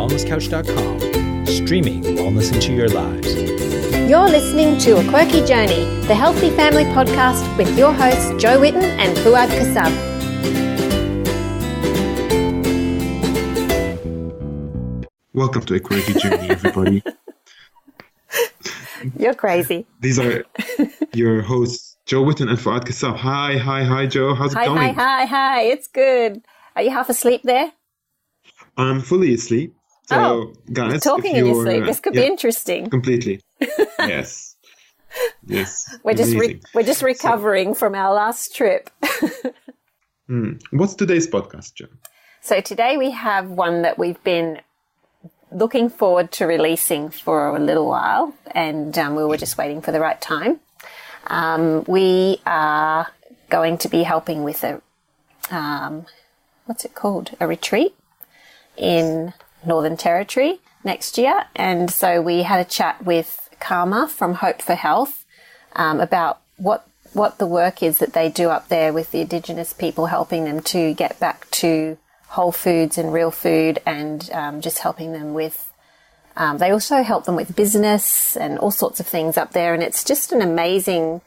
wellnesscouch.com, streaming wellness into your lives. You're listening to A Quirky Journey, the healthy family podcast with your hosts Jo Whitten and Fouad Kassab. Welcome to A Quirky Journey, everybody. You're crazy. These are your hosts, Jo Whitten and Fouad Kassab. Hi, Jo. How's it going? Hi. It's good. Are you half asleep there? I'm fully asleep. So, guys, talking in your sleep. This could be interesting. Completely. Yes. We're just recovering from our last trip. What's today's podcast, Jo? So today we have one that we've been looking forward to releasing for a little while, and we were just waiting for the right time. We are going to be helping with a what's it called? A retreat in Northern Territory next year. And so we had a chat with Karma from Hope for Health about what the work is that they do up there with the Indigenous people, helping them to get back to whole foods and real food, and just helping them with, they also help them with business and all sorts of things up there. And it's just an amazing,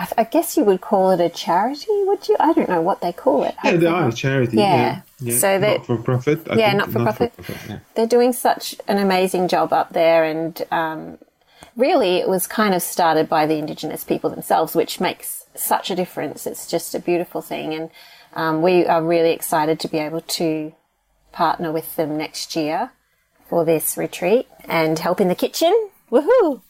I guess you would call it a charity, would you? I don't know what they call it. Yeah, they are a charity. Yeah. So not for profit. Not for profit. Yeah. They're doing such an amazing job up there, and really it was kind of started by the Indigenous people themselves, which makes such a difference. It's just a beautiful thing, and we are really excited to be able to partner with them next year for this retreat and help in the kitchen. Woohoo!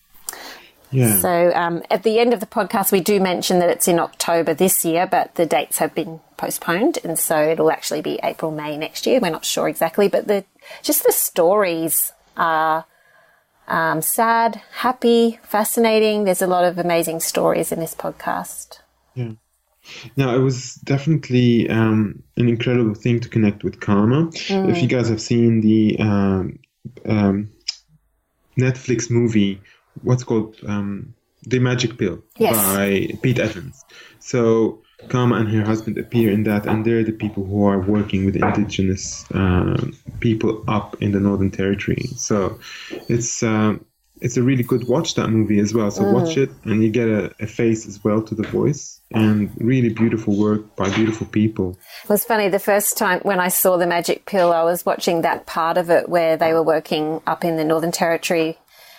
Yeah. So at the end of the podcast, we do mention that it's in October this year, but the dates have been postponed, and so it'll actually be April, May next year. We're not sure exactly, but the stories are sad, happy, fascinating. There's a lot of amazing stories in this podcast. Yeah. No, it was definitely an incredible thing to connect with Karma. If you guys have seen the Netflix movie, what's called The Magic Pill by Pete Evans. So Karma and her husband appear in that, and they're the people who are working with Indigenous people up in the Northern Territory. So it's a really good watch, that movie as well. So watch it, and you get a face as well to the voice, and really beautiful work by beautiful people. It was funny, the first time when I saw The Magic Pill, I was watching that part of it where they were working up in the Northern Territory,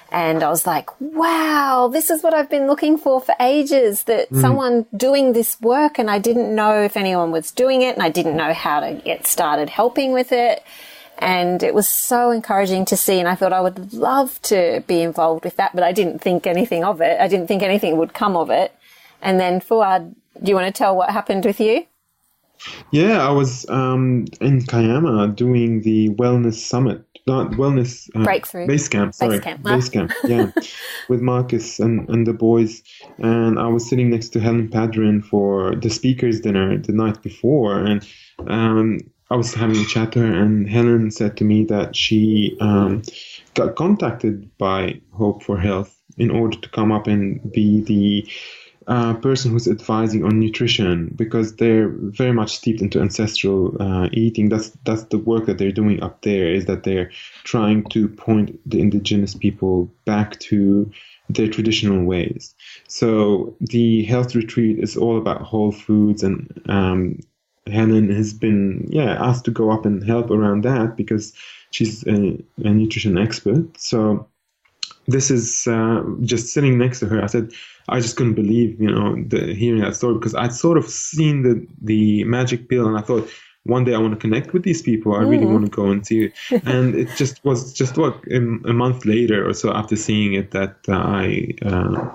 and I was like, wow, this is what I've been looking for ages, that someone doing this work, and I didn't know if anyone was doing it, and I didn't know how to get started helping with it. And it was so encouraging to see, and I thought I would love to be involved with that, but I didn't think anything of it. I didn't think anything would come of it. And then, Fouad, do you want to tell what happened with you? Yeah, I was in Kiama doing the wellness summit. Breakthrough. Base camp, yeah, with Marcus and the boys. And I was sitting next to Helen Padrin for the speakers dinner the night before. And I was having a chat to her, and Helen said to me that she got contacted by Hope for Health in order to come up and be the person who's advising on nutrition, because they're very much steeped into ancestral eating. That's the work that they're doing up there, is that they're trying to point the Indigenous people back to their traditional ways. So the health retreat is all about whole foods, and Helen has been asked to go up and help around that because she's a nutrition expert. So this is just sitting next to her. I said, I just couldn't believe, hearing that story, because I'd sort of seen the magic pill, and I thought, one day I want to connect with these people. I really want to go and see it. And it was a month later or so after seeing it that I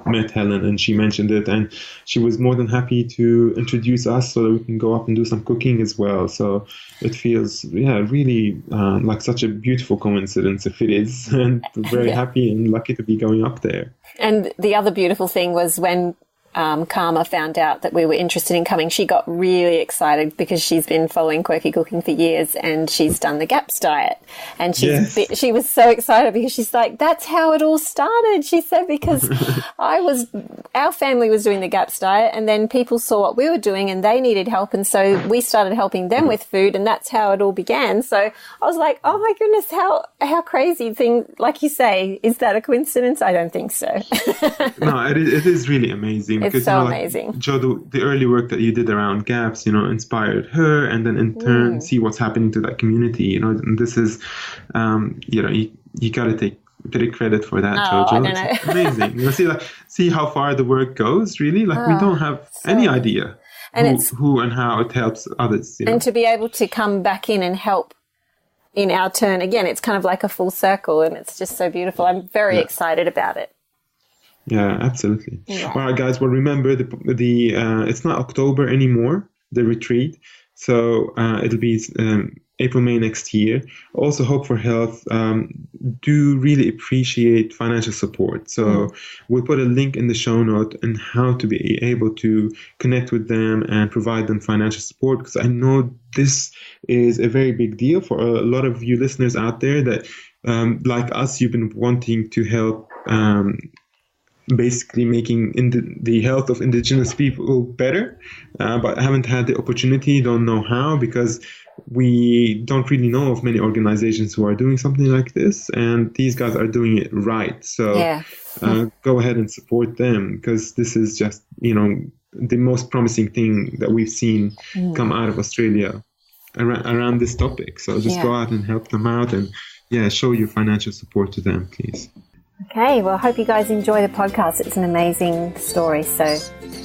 met Helen, and she mentioned it, and she was more than happy to introduce us so that we can go up and do some cooking as well. So it feels, really like such a beautiful coincidence, if it is, and very happy and lucky to be going up there. And the other beautiful thing was when Karma found out that we were interested in coming, she got really excited because she's been following quirky cooking for years, and she's done the GAPS diet. And she was so excited because she's like, that's how it all started. She said, because our family was doing the GAPS diet, and then people saw what we were doing and they needed help. And so we started helping them with food, and that's how it all began. So I was like, oh my goodness, how crazy thing, like you say, is that a coincidence? I don't think so. No, it is really amazing. It's because, so amazing. Jo, the early work that you did around GAPS, inspired her, and then in turn see what's happening to that community. And this is, you got to take bit credit for that, Jojo. I don't know. It's amazing. See how far the work goes. Really, we don't have any idea who and how it helps others. And to be able to come back in and help in our turn again, it's kind of like a full circle, and it's just so beautiful. I'm very excited about it. Yeah, absolutely. Yeah. All right, guys. Well, remember the it's not October anymore, the retreat. So it'll be April, May next year. Also, Hope for Health do really appreciate financial support. So we'll put a link in the show note on how to be able to connect with them and provide them financial support, because I know this is a very big deal for a lot of you listeners out there that, like us, you've been wanting to help basically making the health of Indigenous people better, but haven't had the opportunity, don't know how, because we don't really know of many organizations who are doing something like this, and these guys are doing it right. So go ahead and support them, because this is just, the most promising thing that we've seen come out of Australia around this topic. So just go out and help them out, and show your financial support to them, please. Okay, well, I hope you guys enjoy the podcast. It's an amazing story, so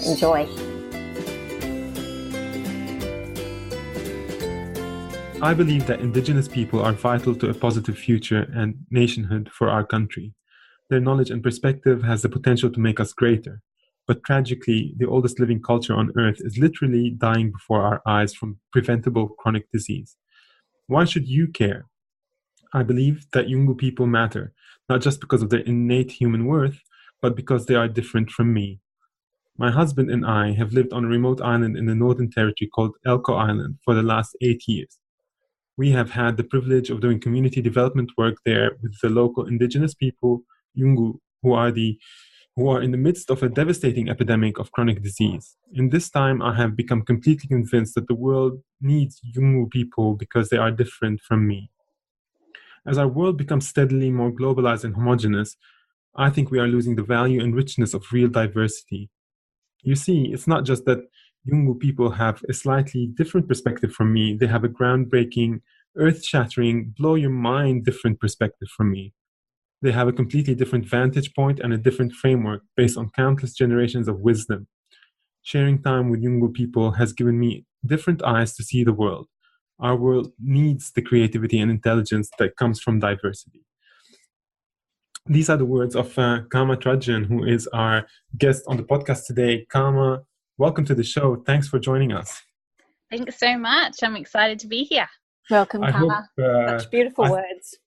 enjoy. I believe that Indigenous people are vital to a positive future and nationhood for our country. Their knowledge and perspective has the potential to make us greater. But tragically, the oldest living culture on Earth is literally dying before our eyes from preventable chronic disease. Why should you care? I believe that Yolngu people matter, not just because of their innate human worth, but because they are different from me. My husband and I have lived on a remote island in the Northern Territory called Elko Island for the last 8 years. We have had the privilege of doing community development work there with the local Indigenous people, Yolngu, who are in the midst of a devastating epidemic of chronic disease. In this time, I have become completely convinced that the world needs Yolngu people because they are different from me. As our world becomes steadily more globalized and homogeneous, I think we are losing the value and richness of real diversity. You see, it's not just that Yolngu people have a slightly different perspective from me. They have a groundbreaking, earth-shattering, blow-your-mind different perspective from me. They have a completely different vantage point and a different framework based on countless generations of wisdom. Sharing time with Yolngu people has given me different eyes to see the world. Our world needs the creativity and intelligence that comes from diversity. These are the words of Kama Trudgen, who is our guest on the podcast today. Kama, welcome to the show. Thanks for joining us. Thanks so much. I'm excited to be here. Welcome, Kama. Such beautiful words.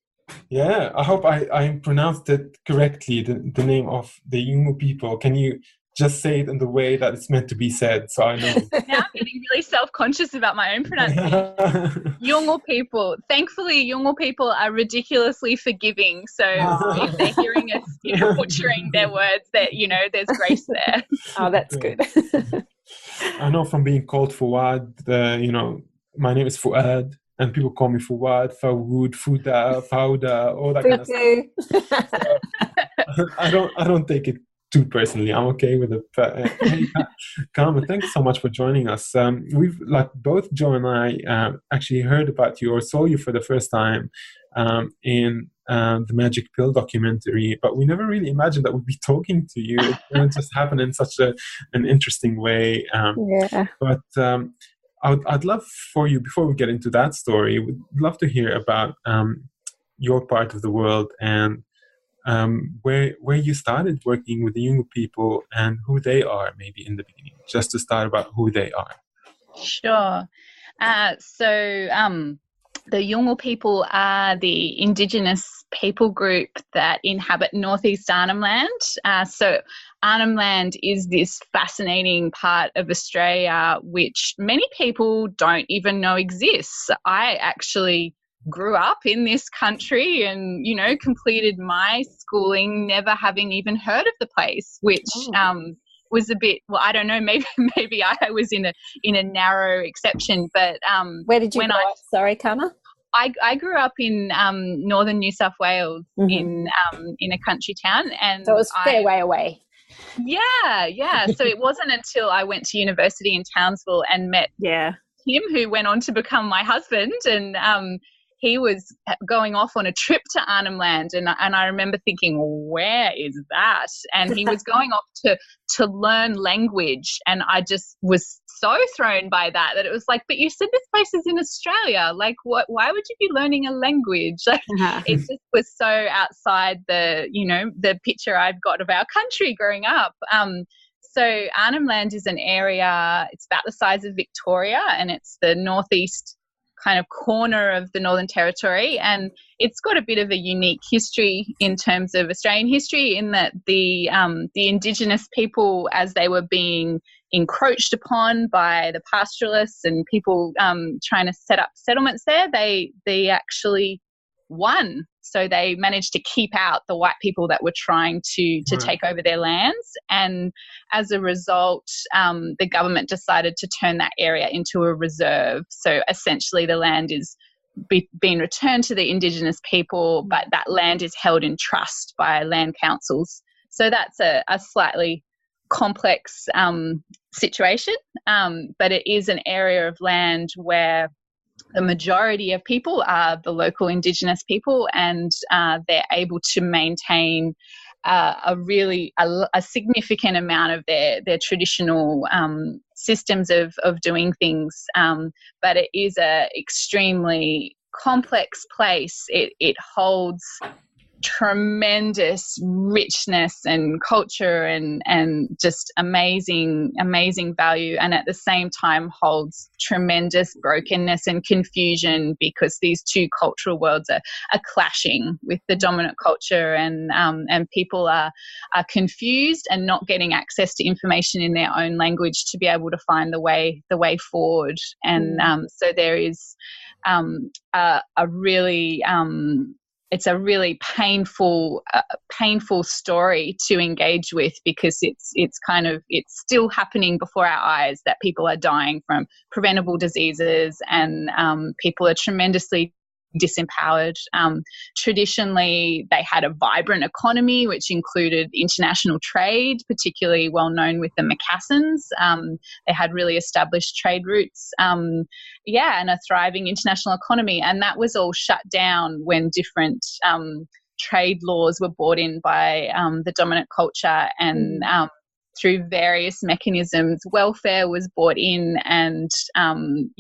Yeah, I hope I pronounced it correctly, the name of the Yolngu people. Can you just say it in the way that it's meant to be said, so I know? Now I'm getting really self-conscious about my own pronunciation. Yolngu people. Thankfully, Yolngu people are ridiculously forgiving. So if they're hearing us, butchering their words, that there's grace there. Oh, that's good. I know from being called Fouad, my name is Fouad, and people call me Fouad, Fouad, Fouda, all that kind of stuff. So, I don't take it too personally. I'm okay with it. But hey, Kama, thanks so much for joining us. We've both Joe and I actually heard about you or saw you for the first time in the Magic Pill documentary, but we never really imagined that we'd be talking to you. It just happened in such an interesting way. But I'd love for you, before we get into that story, we'd love to hear about your part of the world and where you started working with the Yolngu people and who they are, maybe in the beginning, just to start about who they are. Sure. So the Yolngu people are the Indigenous people group that inhabit northeast Arnhem Land. So Arnhem Land is this fascinating part of Australia which many people don't even know exists. I actually grew up in this country and, you know, completed my schooling never having even heard of the place, which was a bit, well, I don't know, maybe I was in a narrow exception, but where did you grow up? Sorry, Karma. I grew up in northern New South Wales, in a country town, and so it was a fair way away. Yeah. So it wasn't until I went to university in Townsville and met Tim, who went on to become my husband, and he was going off on a trip to Arnhem Land, and I remember thinking, where is that? And he was going off to learn language, and I just was so thrown by that it was like, but you said this place is in Australia. Like, why would you be learning a language? Like, it just was so outside the picture I've got of our country growing up. So Arnhem Land is an area, it's about the size of Victoria, and it's the northeast kind of corner of the Northern Territory, and it's got a bit of a unique history in terms of Australian history, in that the Indigenous people, as they were being encroached upon by the pastoralists and people trying to set up settlements there, they actually won. So they managed to keep out the white people that were trying to take over their lands. And as a result, the government decided to turn that area into a reserve. So essentially the land is being returned to the Indigenous people, but that land is held in trust by land councils. So that's a slightly complex situation, but it is an area of land where the majority of people are the local Indigenous people, and they're able to maintain a significant amount of their traditional systems of doing things. But it is a extremely complex place. It holds tremendous richness and culture and just amazing value, and at the same time holds tremendous brokenness and confusion, because these two cultural worlds are clashing with the dominant culture, and people are confused and not getting access to information in their own language to be able to find the way forward. And so there is it's a really painful story to engage with, because it's still happening before our eyes, that people are dying from preventable diseases, and people are tremendously disempowered. Traditionally, they had a vibrant economy, which included international trade, particularly well known with the Macassans. They had really established trade routes, and a thriving international economy. And that was all shut down when different trade laws were brought in by the dominant culture, and through various mechanisms, welfare was brought in, and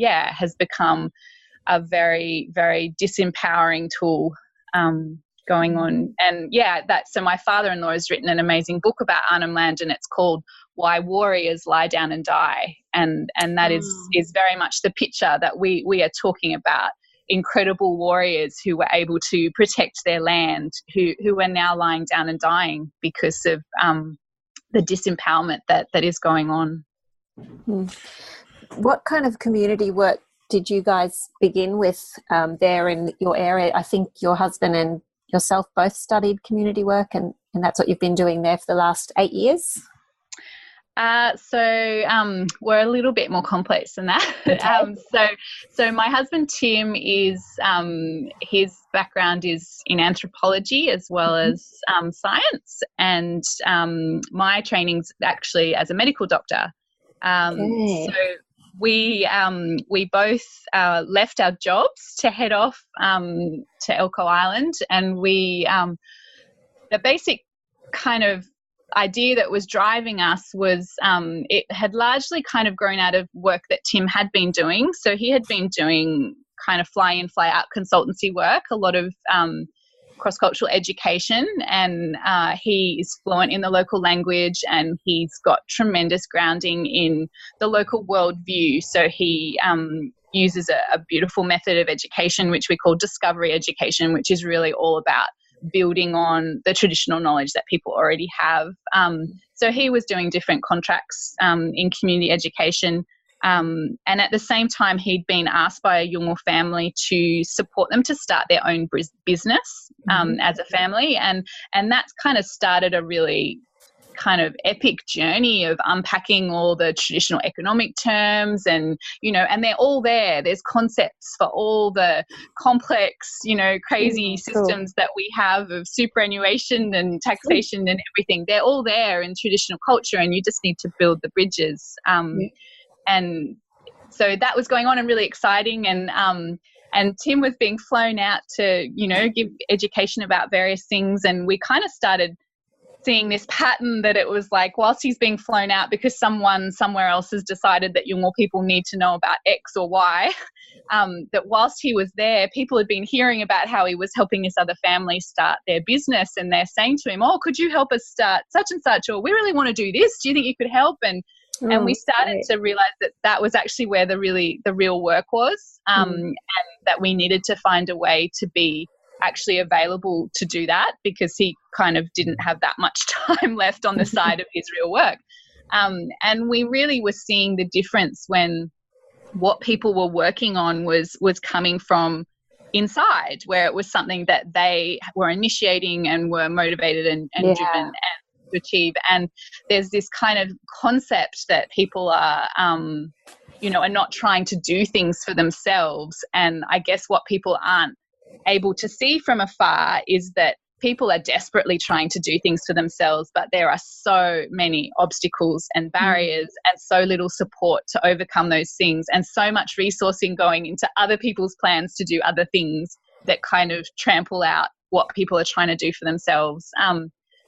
has become a very, very disempowering tool going on. And so my father-in-law has written an amazing book about Arnhem Land, and it's called Why Warriors Lie Down and Die. And that is very much the picture that we are talking about. Incredible warriors who were able to protect their land, who are now lying down and dying because of the disempowerment that is going on. What kind of community work did you guys begin with there in your area? I think your husband and yourself both studied community work, and that's what you've been doing there for the last 8 years? So we're a little bit more complex than that. Okay. So my husband Tim is his background is in anthropology as well as science, and my training's actually as a medical doctor. So we both left our jobs to head off to Elcho Island, and the basic kind of idea that was driving us was it had largely kind of grown out of work that Tim had been doing. So he had been doing kind of fly in, fly out consultancy work, a lot of cross-cultural education, and he is fluent in the local language, and he's got tremendous grounding in the local worldview. So he uses a beautiful method of education, which we call discovery education, which is really all about building on the traditional knowledge that people already have. So he was doing different contracts in community education. And at the same time, he'd been asked by a Yolngu family to support them to start their own business as a family. And that's kind of started a really kind of epic journey of unpacking all the traditional economic terms and, and they're all there. There's concepts for all the complex, crazy systems that we have of superannuation and taxation and everything. They're all there in traditional culture, and you just need to build the bridges. And so that was going on and really exciting. And Tim was being flown out to, give education about various things. And we kind of started seeing this pattern that it was like, whilst he's being flown out because someone somewhere else has decided that Yolngu people need to know about X or Y, that whilst he was there, people had been hearing about how he was helping this other family start their business, and they're saying to him, oh, could you help us start such and such, or we really want to do this, do you think you could help? And we started to realize that was actually where the real work was, and that we needed to find a way to be actually available to do that, because he kind of didn't have that much time left on the side of his real work. And we really were seeing the difference when what people were working on was coming from inside, where it was something that they were initiating and were motivated and driven and to achieve. And there's this kind of concept that people are are not trying to do things for themselves. And I guess what people aren't able to see from afar is that people are desperately trying to do things for themselves, but there are so many obstacles and barriers and so little support to overcome those things, and so much resourcing going into other people's plans to do other things that kind of trample out what people are trying to do for themselves.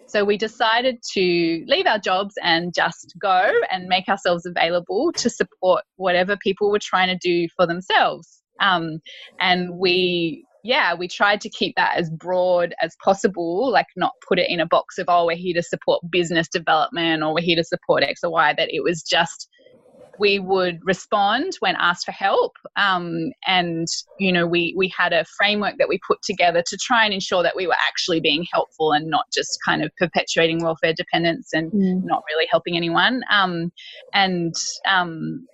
So we decided to leave our jobs and just go and make ourselves available to support whatever people were trying to do for themselves. And we tried to keep that as broad as possible, like not put it in a box of, oh, we're here to support business development or we're here to support X or Y, that it was just we would respond when asked for help. And, we had a framework that we put together to try and ensure that we were actually being helpful and not just kind of perpetuating welfare dependence and not really helping anyone.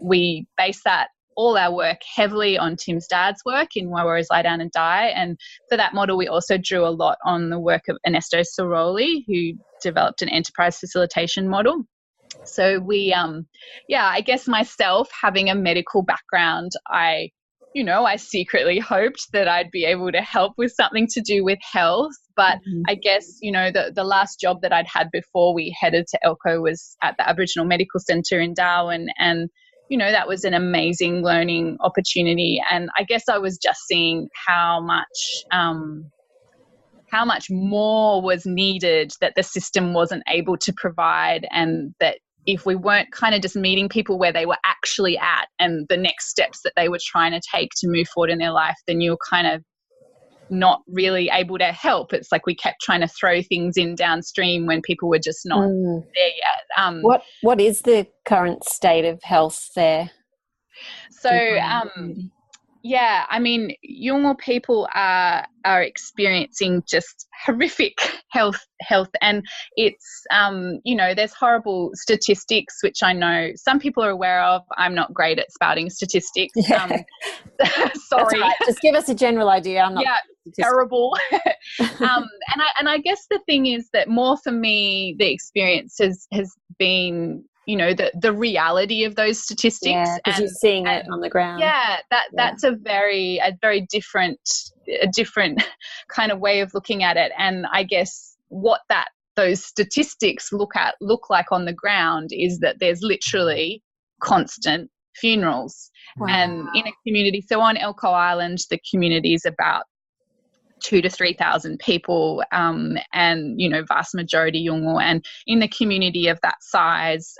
We based that all our work heavily on Tim's dad's work in Why Warriors Lie Down and Die. And for that model, we also drew a lot on the work of Ernesto Siroli, who developed an enterprise facilitation model. So we, I guess myself, having a medical background, I secretly hoped that I'd be able to help with something to do with health. But I guess, the last job that I'd had before we headed to Elko was at the Aboriginal Medical Centre in Darwin. And that was an amazing learning opportunity. And I guess I was just seeing how much more was needed that the system wasn't able to provide, and that if we weren't kind of just meeting people where they were actually at and the next steps that they were trying to take to move forward in their life, then you were kind of not really able to help. It's like we kept trying to throw things in downstream when people were just not there yet. What is the current state of health there? So, Yolngu people are experiencing just horrific health, and it's there's horrible statistics which I know some people are aware of. I'm not great at spouting statistics. Sorry, right. Just give us a general idea. I'm not terrible. And I guess the thing is that more for me, the experience has been the reality of those statistics. Yeah, because you're seeing it on the ground. Yeah, that's a very different kind of way of looking at it. And I guess what those statistics look like on the ground is that there's literally constant funerals. Wow. And in a community, so on Elko Island, the community is about 2,000 to 3,000 people, and vast majority Yolngu. And in the community of that size,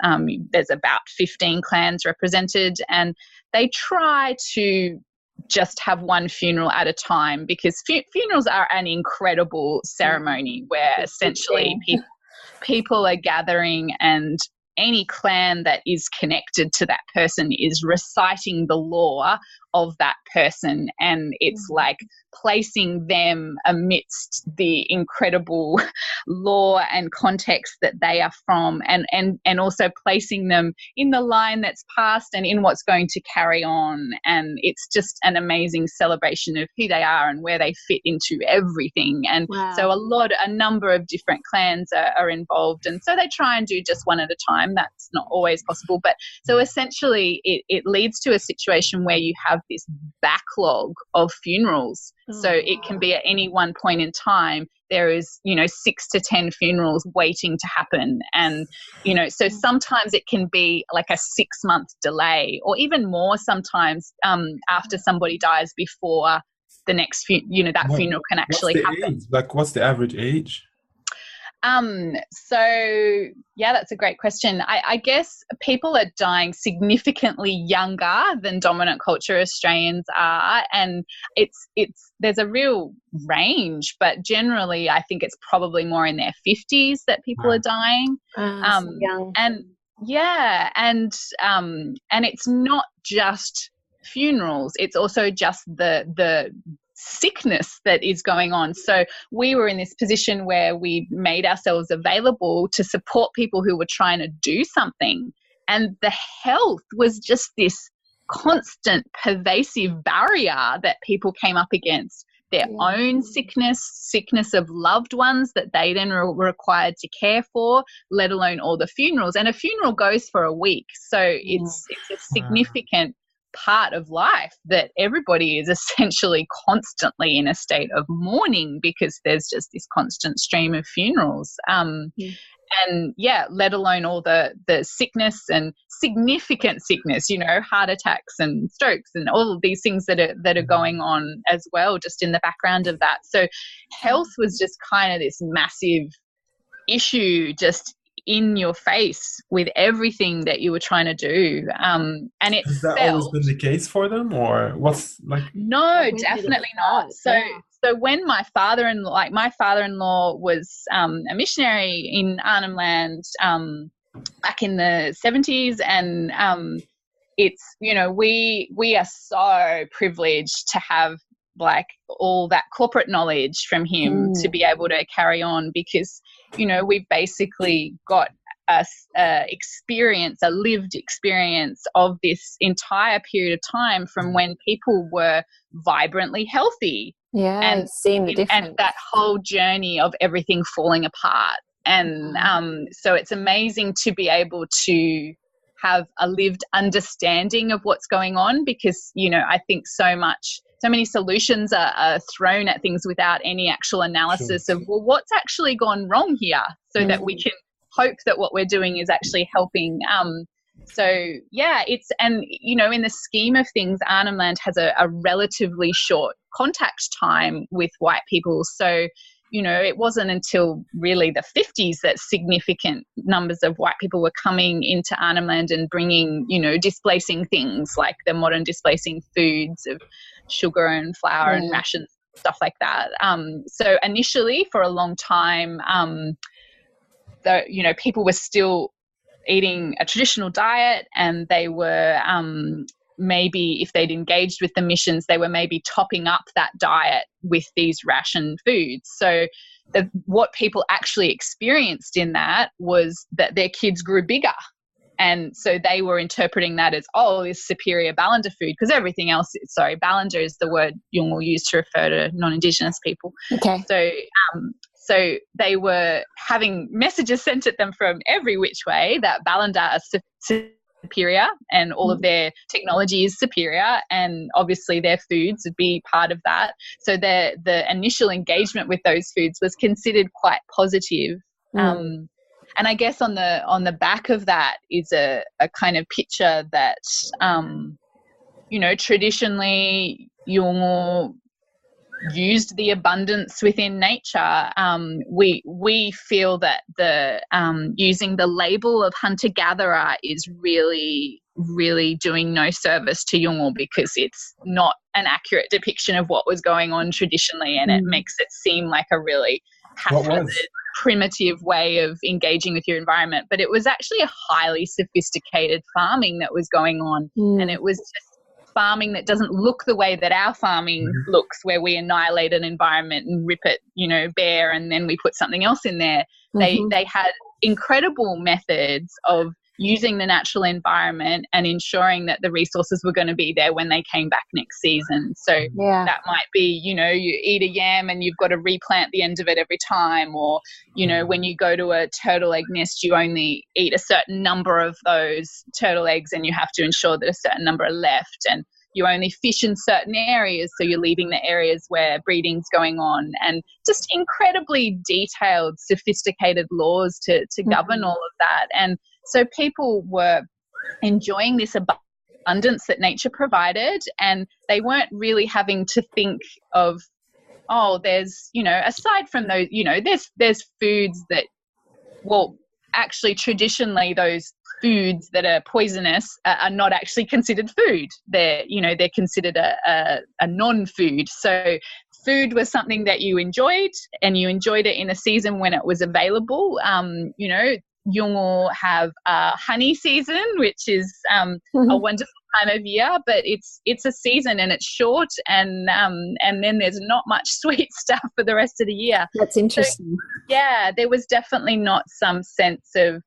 there's about 15 clans represented, and they try to just have one funeral at a time, because funerals are an incredible ceremony where essentially people are gathering and any clan that is connected to that person is reciting the law of that person, and it's like placing them amidst the incredible law and context that they are from, and also placing them in the line that's passed and in what's going to carry on. And it's just an amazing celebration of who they are and where they fit into everything. And so a number of different clans are involved, and so they try and do just one at a time. That's not always possible, but so essentially it leads to a situation where you have this backlog of funerals. So it can be at any one point in time there is 6 to 10 funerals waiting to happen, and so sometimes it can be like a 6-month delay, or even more sometimes after somebody dies before the next funeral can actually happen. Age? Like, what's the average age? So yeah, that's a great question. I guess people are dying significantly younger than dominant culture Australians are, and there's a real range, but generally I think it's probably more in their 50s that people are dying. Young. And yeah, and it's not just funerals, it's also just the sickness that is going on. So we were in this position where we made ourselves available to support people who were trying to do something, and the health was just this constant pervasive barrier that people came up against. Their own sickness of loved ones that they then were required to care for, let alone all the funerals. And a funeral goes for a week, so it's a significant part of life that everybody is essentially constantly in a state of mourning, because there's just this constant stream of funerals. And let alone all the sickness and significant sickness, heart attacks and strokes and all of these things that are going on as well, just in the background of that. So health was just kind of this massive issue, just in your face with everything that you were trying to do. And it has that always been the case for them, or what's like? No, definitely not. So when my father-in-law was a missionary in Arnhem Land back in the 70s, and it's we are so privileged to have like all that corporate knowledge from him to be able to carry on, because we've basically got a lived experience of this entire period of time from when people were vibrantly healthy. Yeah, and seeing the difference. And that whole journey of everything falling apart. And so it's amazing to be able to have a lived understanding of what's going on, because, I think so many solutions are thrown at things without any actual analysis of, well, what's actually gone wrong here, so that we can hope that what we're doing is actually helping. In the scheme of things, Arnhem Land has a relatively short contact time with white people. So, it wasn't until really the 50s that significant numbers of white people were coming into Arnhem Land and bringing, displacing things like the modern displacing foods of sugar and flour and rations, stuff like that. So initially, for a long time, people were still eating a traditional diet, and they were maybe, if they'd engaged with the missions, they were maybe topping up that diet with these ration foods. So what people actually experienced in that was that their kids grew bigger. And so they were interpreting that as, this superior Balanda food, because everything else, Balanda is the word Yolngu used to refer to non-Indigenous people. Okay. So they were having messages sent at them from every which way that Balanda are superior and all of their technology is superior, and obviously their foods would be part of that. So the initial engagement with those foods was considered quite positive. And I guess on the back of that is a kind of picture that, traditionally Yolngu used the abundance within nature. We feel that the using the label of hunter-gatherer is really, really doing no service to Yolngu, because it's not an accurate depiction of what was going on traditionally, and it makes it seem like a really haphazard primitive way of engaging with your environment, but it was actually a highly sophisticated farming that was going on. And it was just farming that doesn't look the way that our farming looks, where we annihilate an environment and rip it, bare, and then we put something else in there. They had incredible methods of using the natural environment and ensuring that the resources were going to be there when they came back next season. So that might be, you eat a yam and you've got to replant the end of it every time, or, when you go to a turtle egg nest, you only eat a certain number of those turtle eggs and you have to ensure that a certain number are left, and you only fish in certain areas, so you're leaving the areas where breeding's going on, and just incredibly detailed, sophisticated laws to govern all of that. And so people were enjoying this abundance that nature provided, and they weren't really having to think of, there's, aside from those, there's foods that, actually traditionally those foods that are poisonous are not actually considered food. They're considered a non-food. So food was something that you enjoyed, and you enjoyed it in a season when it was available. Yolngu have a honey season, which is a wonderful time of year, but it's a season and it's short, and then there's not much sweet stuff for the rest of the year. That's interesting. So, there was definitely not some sense of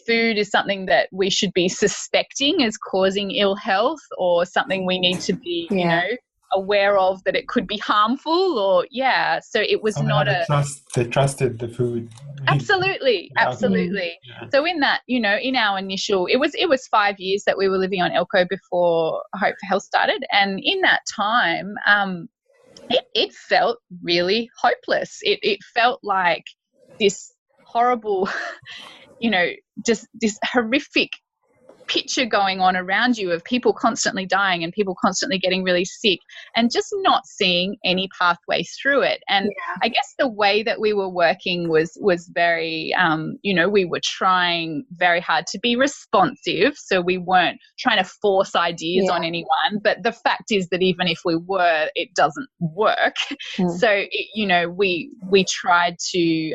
food is something that we should be suspecting as causing ill health, or something we need to be aware of that it could be harmful, or so it was they trusted the food. Absolutely. So in that, in our initial, it was 5 years that we were living on Elko before Hope for Health started, and in that time it felt really hopeless. It felt like this horrible just this horrific picture going on around you of people constantly dying and people constantly getting really sick, and just not seeing any pathway through it. And I guess the way that we were working was very, we were trying very hard to be responsive. So we weren't trying to force ideas on anyone. But the fact is that even if we were, it doesn't work. So, we tried to,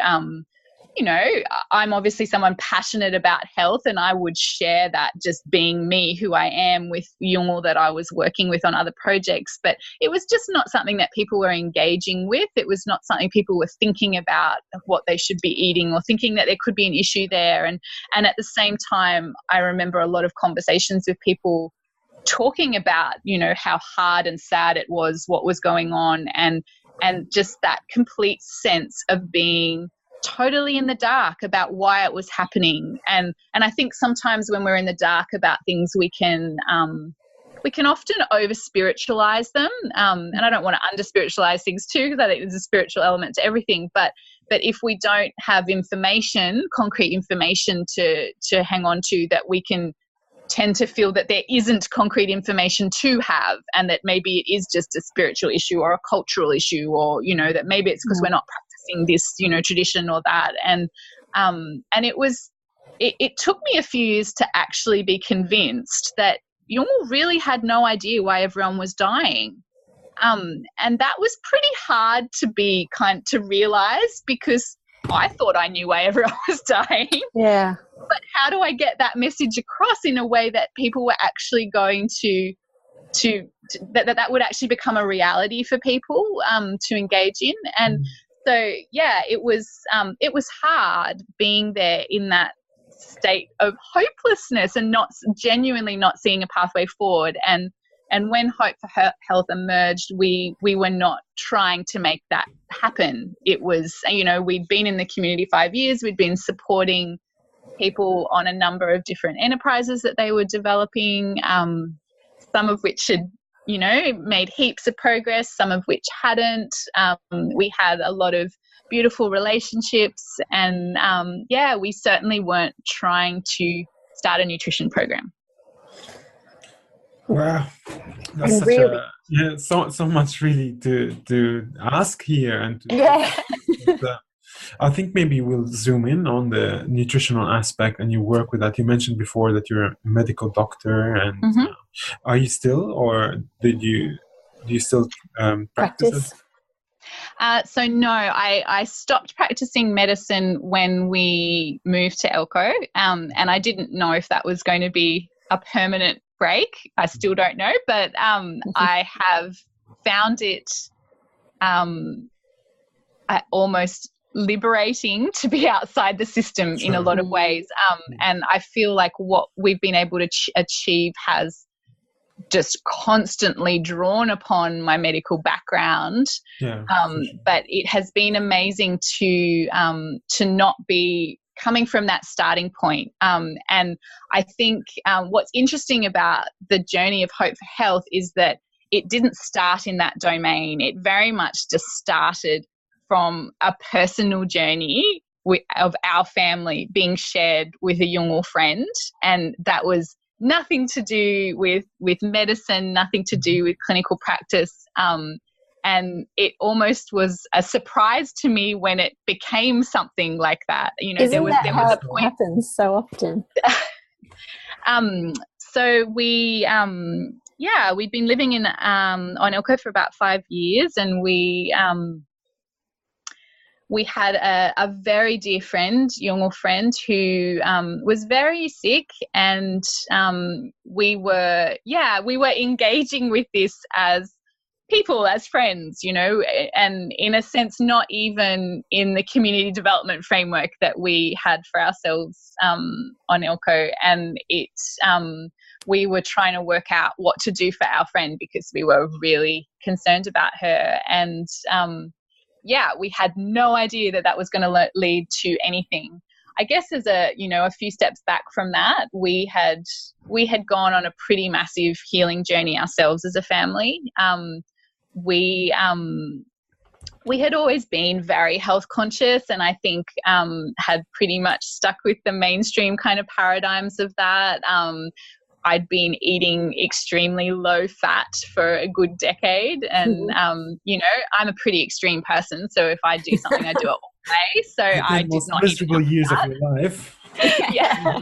I'm obviously someone passionate about health, and I would share that, just being me, who I am, with Yolngu that I was working with on other projects. But it was just not something that people were engaging with. It was not something people were thinking about what they should be eating, or thinking that there could be an issue there. And at the same time, I remember a lot of conversations with people talking about, how hard and sad it was, what was going on, and just that complete sense of being totally in the dark about why it was happening. And I think sometimes when we're in the dark about things, we can often over spiritualize them, and I don't want to under spiritualize things too, because I think there's a spiritual element to everything, but if we don't have information, concrete information to hang on to, that we can tend to feel that there isn't concrete information to have, and that maybe it is just a spiritual issue or a cultural issue, or that maybe it's because we're not practicing this tradition or that. And it took me a few years to actually be convinced that Yolngu really had no idea why everyone was dying, and that was pretty hard to realize, because I thought I knew why everyone was dying. But how do I get that message across in a way that people were actually going to that would actually become a reality for people to engage in? And so it was hard being there in that state of hopelessness and genuinely not seeing a pathway forward. And when Hope for Health emerged, we were not trying to make that happen. It was, we'd been in the community 5 years. We'd been supporting people on a number of different enterprises that they were developing, some of which had, made heaps of progress, some of which hadn't. We had a lot of beautiful relationships, and we certainly weren't trying to start a nutrition program. Wow, that's such really so much really to ask here, and I think maybe we'll zoom in on the nutritional aspect and you work with that. You mentioned before that you're a medical doctor, and are you still, or do you still practice? So no, I stopped practicing medicine when we moved to Elko, and I didn't know if that was going to be a permanent break. I still don't know, but I have found it almost liberating to be outside the system in a lot of ways, and I feel like what we've been able to achieve has just constantly drawn upon my medical background, but it has been amazing to not be coming from that starting point. And I think what's interesting about the journey of Hope for Health is that it didn't start in that domain. It very much just started from a personal journey of our family being shared with a Yolngu friend, and that was nothing to do with medicine, nothing to do with clinical practice. And it almost was a surprise to me when it became something like that. You know, there was a point. Happens so often. So we'd been living in on Elko for about 5 years, and we had a very dear friend, Yolngu friend, who was very sick, and we were engaging with this as people, as friends, you know, and in a sense not even in the community development framework that we had for ourselves on Elko. And we were trying to work out what to do for our friend because we were really concerned about her. And we had no idea that was going to lead to anything. I guess as a few steps back from that, we had gone on a pretty massive healing journey ourselves as a family. We had always been very health conscious, and I think had pretty much stuck with the mainstream kind of paradigms of that. I'd been eating extremely low fat for a good decade, and I'm a pretty extreme person, so if I do something, I do it all day. So I did not miserable years of your life. Yeah,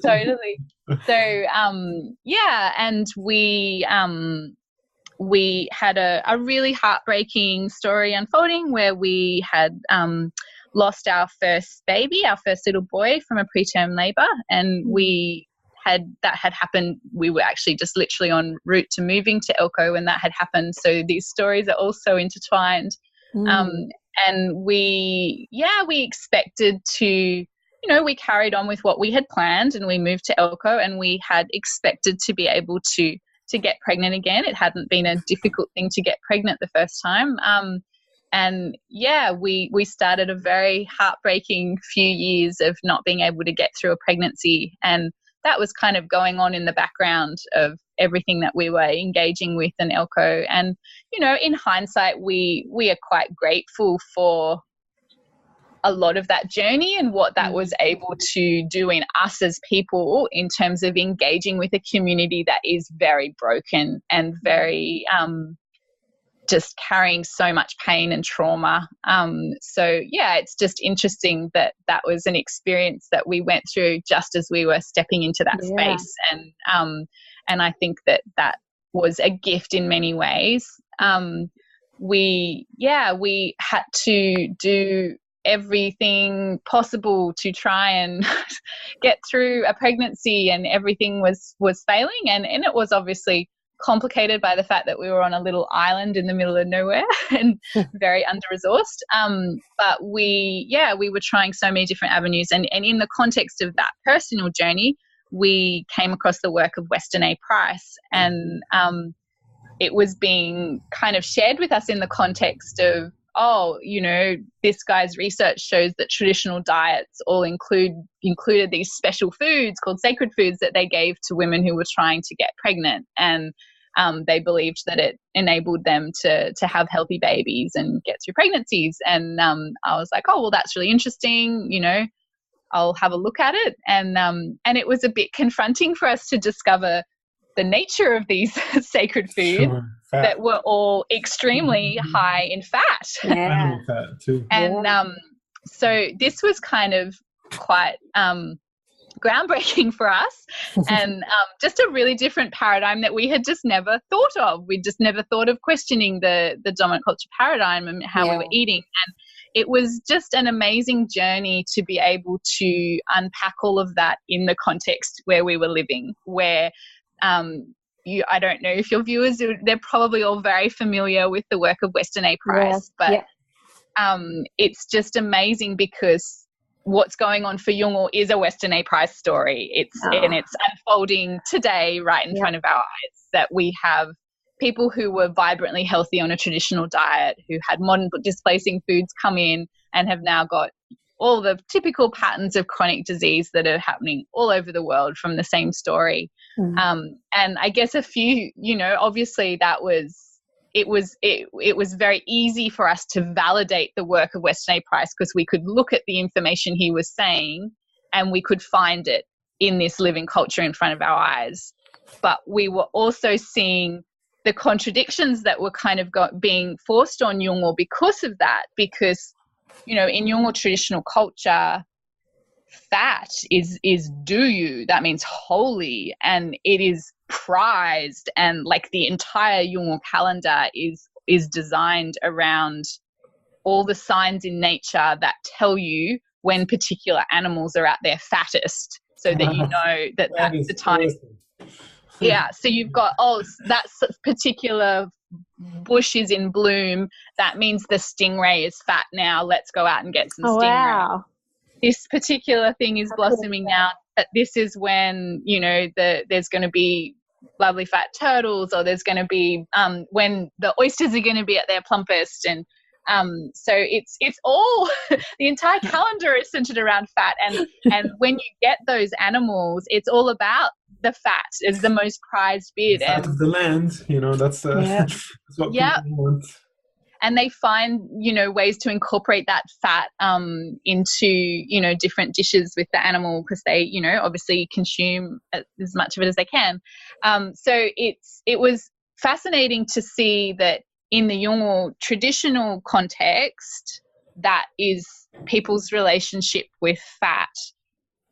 totally. So and we had a really heartbreaking story unfolding where we had lost our first baby, our first little boy, from a preterm labour, and that had happened. We were actually just literally en route to moving to Elko when that had happened. So these stories are all so intertwined. And we expected to, we carried on with what we had planned, and we moved to Elko, and we had expected to be able to get pregnant again. It hadn't been a difficult thing to get pregnant the first time. We started a very heartbreaking few years of not being able to get through a pregnancy, and that was kind of going on in the background of everything that we were engaging with in Elko. And, in hindsight, we are quite grateful for a lot of that journey and what that was able to do in us as people in terms of engaging with a community that is very broken and very just carrying so much pain and trauma. It's just interesting that was an experience that we went through just as we were stepping into that space. And I think that was a gift in many ways. We had to do everything possible to try and get through a pregnancy, and everything was failing, and it was obviously complicated by the fact that we were on a little island in the middle of nowhere and very under-resourced. But we were trying so many different avenues, and in the context of that personal journey, we came across the work of Weston A. Price, and it was being kind of shared with us in the context of, this guy's research shows that traditional diets all included these special foods called sacred foods that they gave to women who were trying to get pregnant, and they believed that it enabled them to have healthy babies and get through pregnancies. And I was like, oh, well, that's really interesting. I'll have a look at it. And it was a bit confronting for us to discover the nature of these sacred foods that were all extremely high in fat. Animal fat too. And so this was kind of quite groundbreaking for us, and just a really different paradigm that we had just never thought of. We just never thought of questioning the dominant culture paradigm and how we were eating. And it was just an amazing journey to be able to unpack all of that in the context where we were living, where I don't know if your viewers, they're probably all very familiar with the work of Weston A. Price, but it's just amazing because what's going on for Yolngu is a Weston A. Price story. And it's unfolding today right in front of our eyes, that we have people who were vibrantly healthy on a traditional diet, who had modern displacing foods come in and have now got all the typical patterns of chronic disease that are happening all over the world from the same story. And I guess obviously it was very easy for us to validate the work of Weston A. Price, because we could look at the information he was saying and we could find it in this living culture in front of our eyes. But we were also seeing the contradictions that were kind of being forced on Yolngu because of that, because, in Yolngu traditional culture, fat is duyu, that means holy, and it is prized, and like the entire Yolngu calendar is designed around all the signs in nature that tell you when particular animals are at their fattest, so that you know that that's the time. So you've got, that particular bush is in bloom, that means the stingray is fat now, let's go out and get some stingray. Wow. This particular thing is blossoming now, but this is when, there's going to be lovely fat turtles, or there's going to be when the oysters are going to be at their plumpest. And so it's all the entire calendar is centered around fat, and when you get those animals, it's all about the fat is the most prized bit, out of the land, that's that's what people want. And they find, ways to incorporate that fat into, different dishes with the animal, because they, obviously consume as much of it as they can. So it was fascinating to see that in the Yolngu traditional context, that is people's relationship with fat.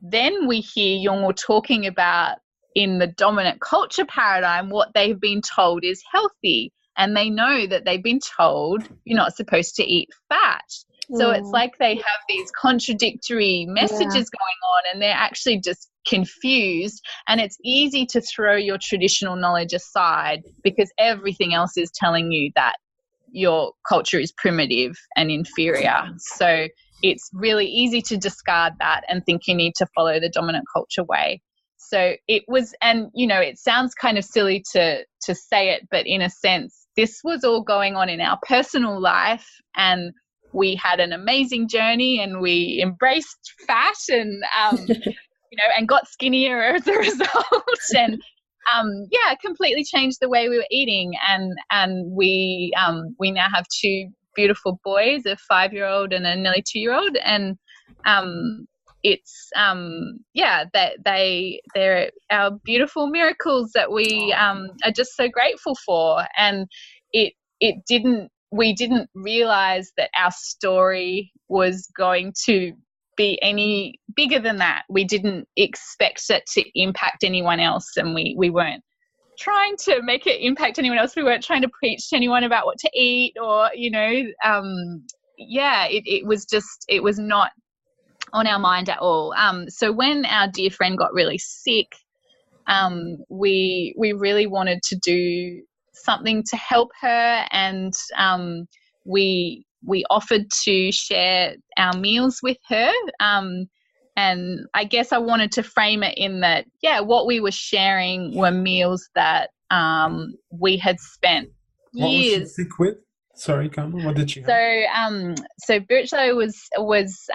Then we hear Yolngu talking about, in the dominant culture paradigm, what they've been told is healthy. And they know that they've been told you're not supposed to eat fat. So it's like they have these contradictory messages going on, and they're actually just confused. And it's easy to throw your traditional knowledge aside because everything else is telling you that your culture is primitive and inferior. So it's really easy to discard that and think you need to follow the dominant culture way. So it was, and, it sounds kind of silly to say it, but in a sense, this was all going on in our personal life, and we had an amazing journey, and we embraced fat and, and got skinnier as a result, and, completely changed the way we were eating. And we now have two beautiful boys, a 5-year-old and a nearly 2-year-old. And, it's they're our beautiful miracles that we are just so grateful for. And we didn't realize that our story was going to be any bigger than that. We didn't expect it to impact anyone else, and we weren't trying to make it impact anyone else. We weren't trying to preach to anyone about what to eat, or it was not on our mind at all. So when our dear friend got really sick, we really wanted to do something to help her, and we offered to share our meals with her. And I guess I wanted to frame it in that, what we were sharing were meals that we had spent years. What was she sick with? Sorry, Carmen, what did she have? So Birchlow was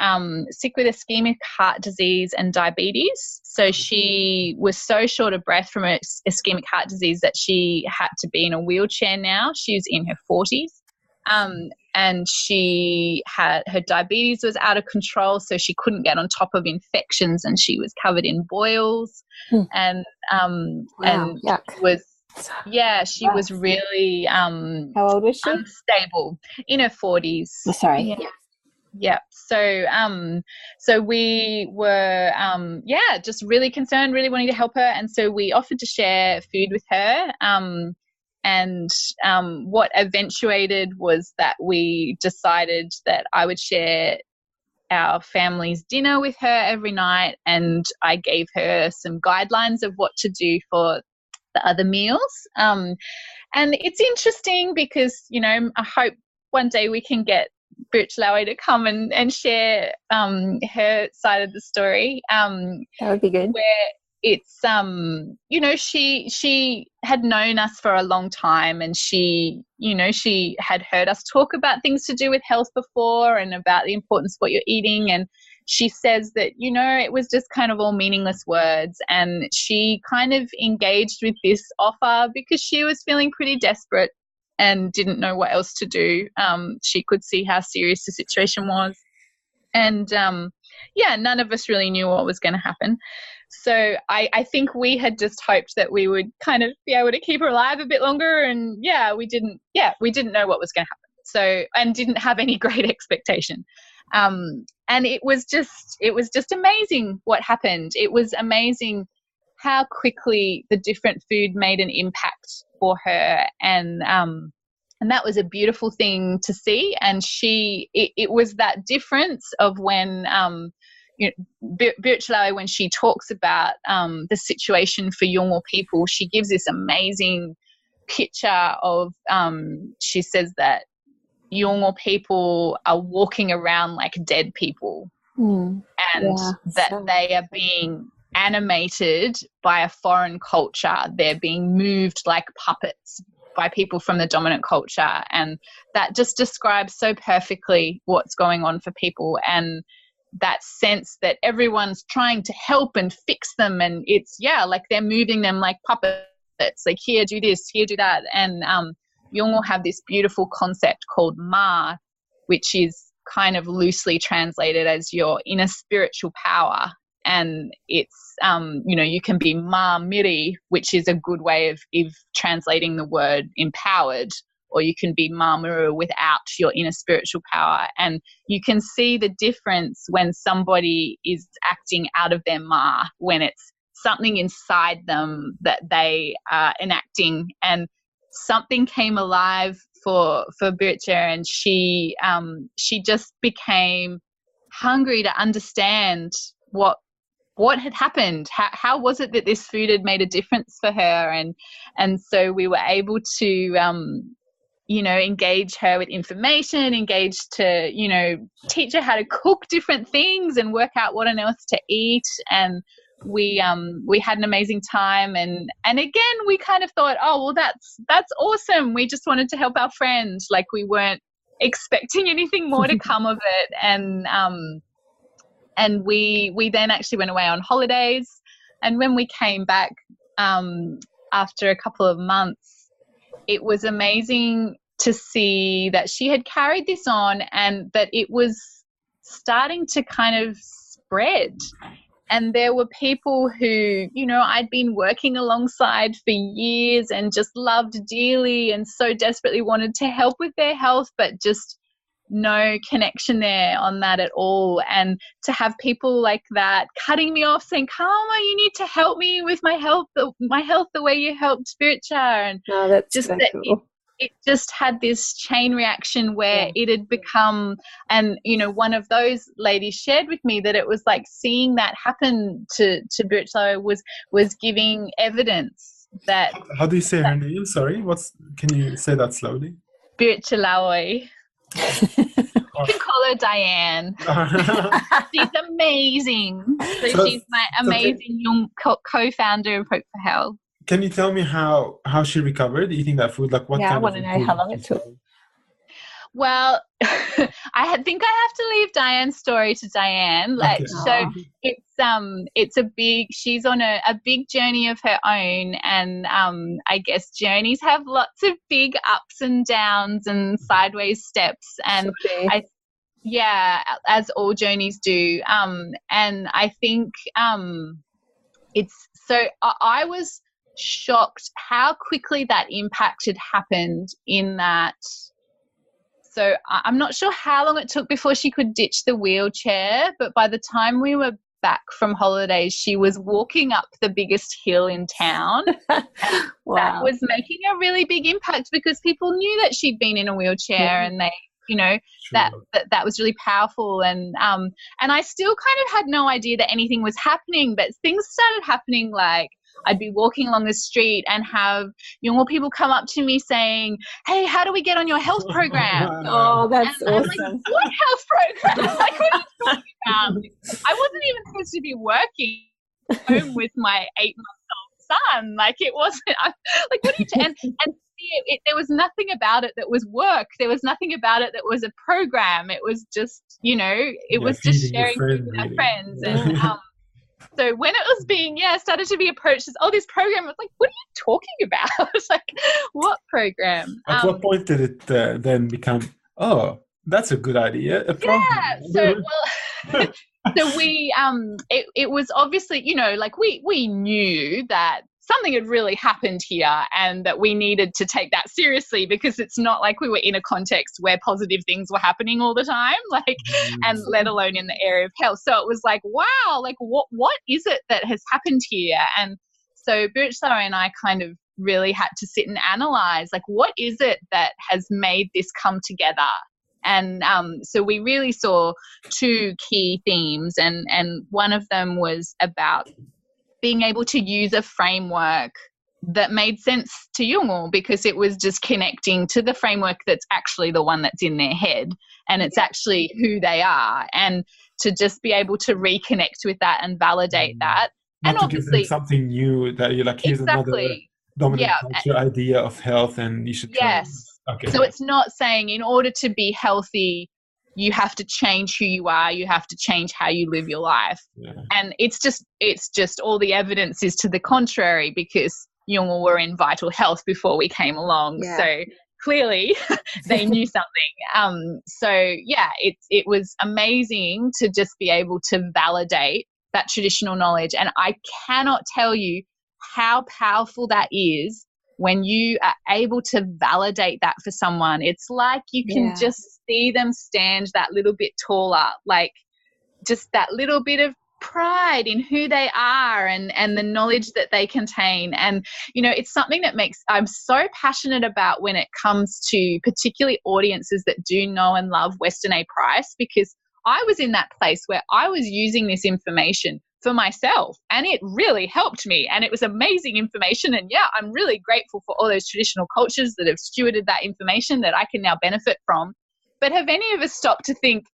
sick with ischemic heart disease and diabetes. So she was so short of breath from ischemic heart disease that she had to be in a wheelchair now. She's in her 40s. And her diabetes was out of control, so she couldn't get on top of infections, and she was covered in boils. And she was really how old was she? unstable, in her 40s. Oh, sorry. Yep. So we were, just really concerned, really wanting to help her. And so we offered to share food with her. What eventuated was that we decided that I would share our family's dinner with her every night, and I gave her some guidelines of what to do for the other meals. And it's interesting because, I hope one day we can get Birchlawe to come and share her side of the story. That would be good. Where it's, she had known us for a long time, and she had heard us talk about things to do with health before and about the importance of what you're eating. And she says that, it was just kind of all meaningless words. And she kind of engaged with this offer because she was feeling pretty desperate and didn't know what else to do. She could see how serious the situation was. And, none of us really knew what was going to happen. So I think we had just hoped that we would kind of be able to keep her alive a bit longer. And, we didn't know what was going to happen. So, and didn't have any great expectation. And it was just amazing what happened. It was amazing how quickly the different food made an impact for her. And that was a beautiful thing to see. And it was that difference of when, Birchlawe, when she talks about the situation for Yolngu people, she gives this amazing picture of, she says that Yolngu people are walking around like dead people, and they are being animated by a foreign culture. They're being moved like puppets by people from the dominant culture. And that just describes so perfectly what's going on for people, and that sense that everyone's trying to help and fix them. And it's, like they're moving them like puppets, like here, do this, here, do that. And Yolngu have this beautiful concept called ma, which is kind of loosely translated as your inner spiritual power. And it's, you can be ma miri, which is a good way of translating the word empowered, or you can be ma muru without your inner spiritual power. And you can see the difference when somebody is acting out of their ma, when it's something inside them that they are enacting. And something came alive for Bircha, and she just became hungry to understand what had happened. How was it that this food had made a difference for her? And so we were able to engage her with information, engage to teach her how to cook different things and work out what on earth to eat. And we had an amazing time, and again we kind of thought, oh well, that's awesome. We just wanted to help our friends, like we weren't expecting anything more to come of it. And we then actually went away on holidays, and when we came back after a couple of months, it was amazing to see that she had carried this on, and that it was starting to kind of spread. And there were people who, I'd been working alongside for years and just loved dearly and so desperately wanted to help with their health, but just no connection there on that at all. And to have people like that cutting me off, saying, Karma, you need to help me with my health the way you helped Spiritual. And that's just so cool. It just had this chain reaction where it had become, and one of those ladies shared with me that it was like seeing that happen to Birchlawe was giving evidence that. How do you say her name? Sorry, can you say that slowly? Birchlawe. You can call her Diane. She's amazing. So she's my amazing young co-founder of Hope for Health. Can you tell me how she recovered eating that food? Like what? Yeah, I want to know how long it took. Well, I think I have to leave Diane's story to Diane. Okay. So she's on a big journey of her own, and I guess journeys have lots of big ups and downs and sideways steps, and as all journeys do. And I think it's so I was shocked how quickly that impact had happened, in that So I'm not sure how long it took before she could ditch the wheelchair, but by the time we were back from holidays, she was walking up the biggest hill in town. Wow. That was making a really big impact because people knew that she'd been in a wheelchair, and they, you know, that was really powerful. And I still kind of had no idea that anything was happening, but things started happening. Like, I'd be walking along the street and have Yolngu people come up to me saying, "Hey, how do we get on your health program?" Oh, that's awesome. I'm like, "What health program? Like, what are you talking about?" I wasn't even supposed to be working home with my 8-month-old son. Like, it wasn't, like, what are you, and there was nothing about it that was work. There was nothing about it that was a program. It was just, you know, it was just sharing food with our friends. And so when it was being, started to be approached as, this program, I was like, what are you talking about? It's like, what program? At what point did it then become, that's a good idea? So we, it was obviously, you know, like we knew that something had really happened here and that we needed to take that seriously, because it's not like we were in a context where positive things were happening all the time, like, and let alone in the area of health. So it was like, wow, like what is it that has happened here? And so Birchsara and I kind of really had to sit and analyze, like, what is it that has made this come together? And so we really saw 2 key themes, and one of them was about being able to use a framework that made sense to Yolngu, because it was just connecting to the framework that's actually the one that's in their head, and it's actually who they are, and to just be able to reconnect with that and validate that. Not and to obviously give them something new that you're like, here's another dominant culture idea of health and you should try. Yes. Okay. So it's not saying in order to be healthy, you have to change who you are, you have to change how you live your life. And it's just all the evidence is to the contrary, because Yolngu were in vital health before we came along. So clearly they knew something. It was amazing to just be able to validate that traditional knowledge. And I cannot tell you how powerful that is when you are able to validate that for someone. It's like you can just see them stand that little bit taller, like just that little bit of pride in who they are and the knowledge that they contain. And, you know, it's something that I'm so passionate about when it comes to particularly audiences that do know and love Western A Price, because I was in that place where I was using this information for myself, and it really helped me, and it was amazing information. And I'm really grateful for all those traditional cultures that have stewarded that information that I can now benefit from. But have any of us stopped to think,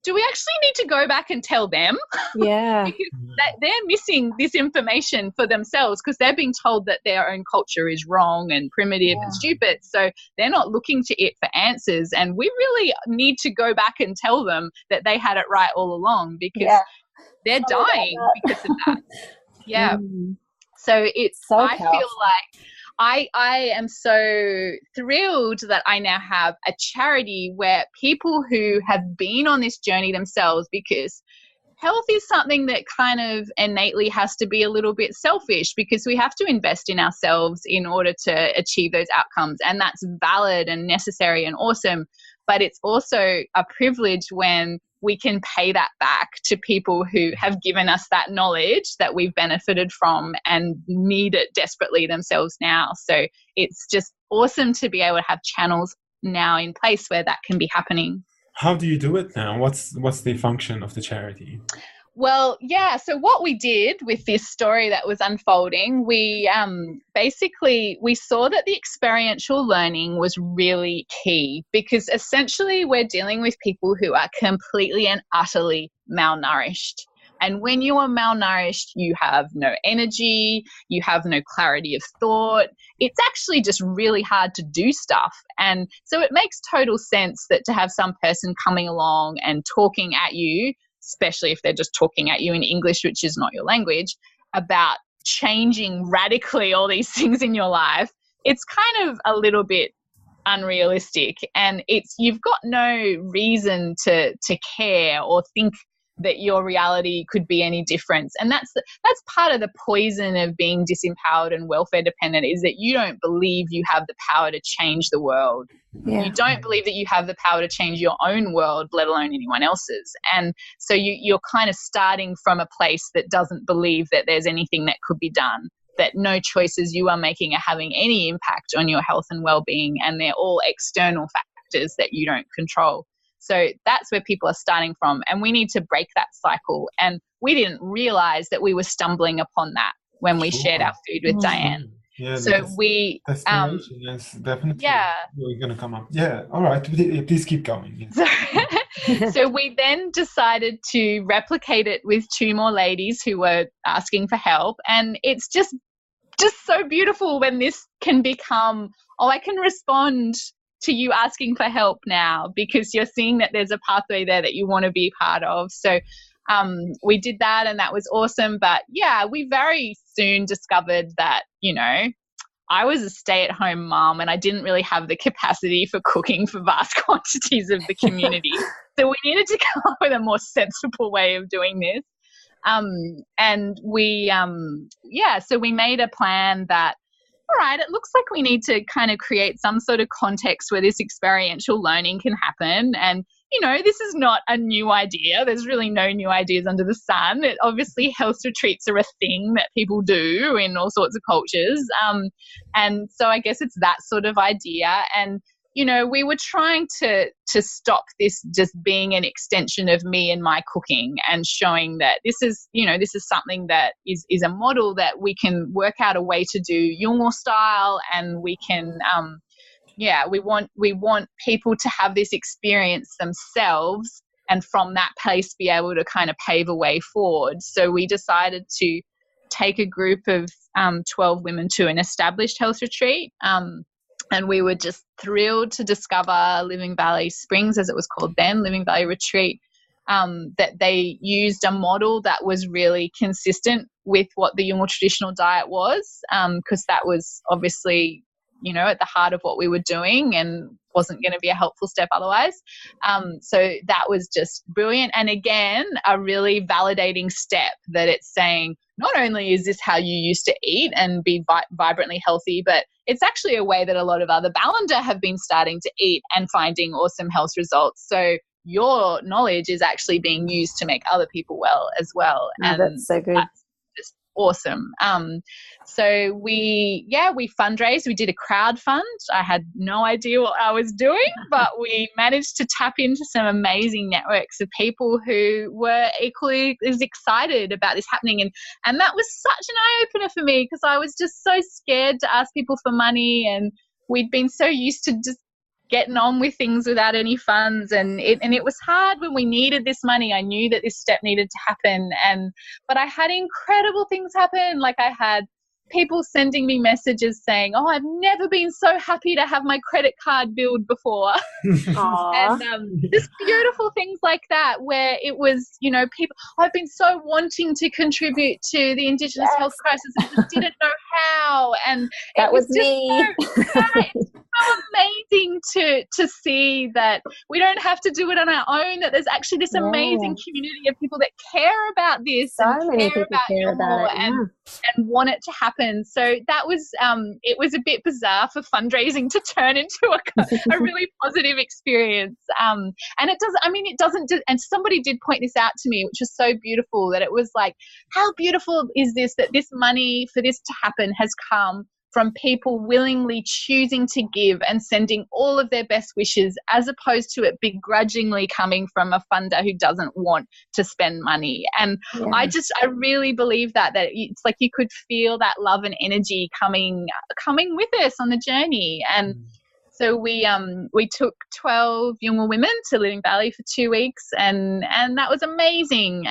do we actually need to go back and tell them? Because they're missing this information for themselves, because they're being told that their own culture is wrong and primitive and stupid. So they're not looking to it for answers. And we really need to go back and tell them that they had it right all along, because they're dying because of that. So it's, so I feel like I am so thrilled that I now have a charity where people who have been on this journey themselves, because health is something that kind of innately has to be a little bit selfish, because we have to invest in ourselves in order to achieve those outcomes. And that's valid and necessary and awesome. But it's also a privilege when we can pay that back to people who have given us that knowledge that we've benefited from and need it desperately themselves now. So it's just awesome to be able to have channels now in place where that can be happening. How do you do it now? What's the function of the charity? Well, so what we did with this story that was unfolding, we basically saw that the experiential learning was really key, because essentially we're dealing with people who are completely and utterly malnourished. And when you are malnourished, you have no energy, you have no clarity of thought. It's actually just really hard to do stuff. And so it makes total sense that to have some person coming along and talking at you, especially if they're just talking at you in English, which is not your language, about changing radically all these things in your life, it's kind of a little bit unrealistic. And you've got no reason to care or think that your reality could be any different. And that's part of the poison of being disempowered and welfare dependent, is that you don't believe you have the power to change the world. You don't believe that you have the power to change your own world, let alone anyone else's. And so you're kind of starting from a place that doesn't believe that there's anything that could be done, that no choices you are making are having any impact on your health and well-being, and they're all external factors that you don't control. So that's where people are starting from, and we need to break that cycle. And we didn't realize that we were stumbling upon that when we shared our food with Diane. Yeah, so we is definitely we're going to come up. Yeah, all right, please keep going. Yeah. So we then decided to replicate it with 2 more ladies who were asking for help, and it's just so beautiful when this can become, I can respond to you asking for help now, because you're seeing that there's a pathway there that you want to be part of. So we did that, and that was awesome. But yeah, we very soon discovered that, I was a stay-at-home mom and I didn't really have the capacity for cooking for vast quantities of the community. So we needed to come up with a more sensible way of doing this. And we, so we made a plan that, all right, it looks like we need to kind of create some sort of context where this experiential learning can happen. And, this is not a new idea. There's really no new ideas under the sun. Obviously, health retreats are a thing that people do in all sorts of cultures. And so I guess it's that sort of idea. And, we were trying to stop this just being an extension of me and my cooking, and showing that this is something that is a model that we can work out a way to do Yolngu style, and we can, we want people to have this experience themselves, and from that place be able to kind of pave a way forward. So we decided to take a group of 12 women to an established health retreat. And we were just thrilled to discover Living Valley Springs, as it was called then, Living Valley Retreat, that they used a model that was really consistent with what the Yolngu traditional diet was, because that was obviously, at the heart of what we were doing and wasn't going to be a helpful step otherwise. So that was just brilliant. And again, a really validating step that it's saying, not only is this how you used to eat and be vibrantly healthy, but it's actually a way that a lot of other Balander have been starting to eat and finding awesome health results. So your knowledge is actually being used to make other people well as well. And that's so good. That's just awesome. So we fundraised. We did a crowd fund. I had no idea what I was doing, but we managed to tap into some amazing networks of people who were equally as excited about this happening. And that was such an eye-opener for me, because I was just so scared to ask people for money, and we'd been so used to just getting on with things without any funds, and it was hard when we needed this money. I knew that this step needed to happen, but I had incredible things happen. Like, I had people sending me messages saying, I've never been so happy to have my credit card billed before. And just beautiful things like that, where it was, people, I've been so wanting to contribute to the Indigenous health crisis and just didn't know how. And that was just me. it's so amazing to see that we don't have to do it on our own, that there's actually this amazing community of people that care about this, so and many people care about it, and want it to happen. So that was it was a bit bizarre for fundraising to turn into a really positive experience. And it doesn't and somebody did point this out to me, which was so beautiful, that it was like, how beautiful is this, that this money for this to happen has come from people willingly choosing to give and sending all of their best wishes, as opposed to it begrudgingly coming from a funder who doesn't want to spend money. And I really believe that it's like you could feel that love and energy coming with us on the journey. And so we took 12 Yolngu women to Living Valley for 2 weeks, and that was amazing.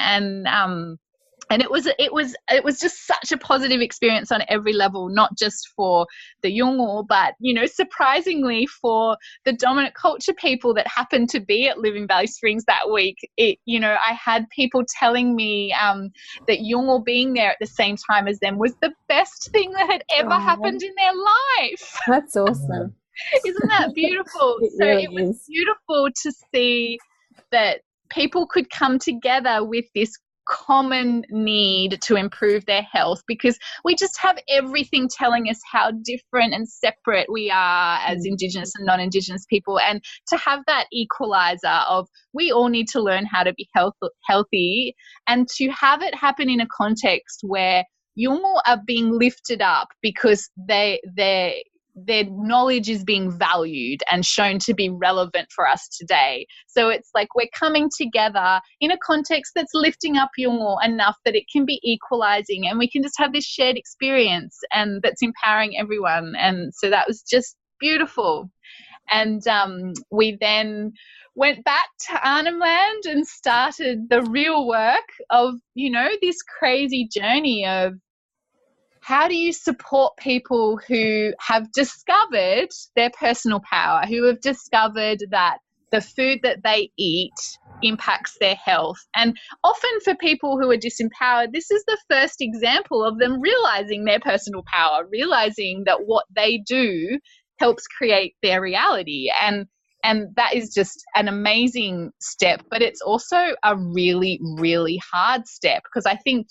And it was just such a positive experience on every level, not just for the Yolngu, but, surprisingly for the dominant culture people that happened to be at Living Valley Springs that week. I had people telling me that Yolngu being there at the same time as them was the best thing that had ever happened in their life. That's awesome. Isn't that beautiful? It really was beautiful to see that people could come together with this common need to improve their health, because we just have everything telling us how different and separate we are as Indigenous and non-Indigenous people, and to have that equalizer of we all need to learn how to be healthy, and to have it happen in a context where Yolngu are being lifted up because their knowledge is being valued and shown to be relevant for us today. So it's like we're coming together in a context that's lifting up Yolngu enough that it can be equalizing, and we can just have this shared experience and that's empowering everyone. And so that was just beautiful. And we then went back to Arnhem Land and started the real work of, this crazy journey of how do you support people who have discovered their personal power, who have discovered that the food that they eat impacts their health? And often for people who are disempowered, this is the first example of them realizing their personal power, realizing that what they do helps create their reality. And that is just an amazing step, but it's also a really, really hard step, because I think,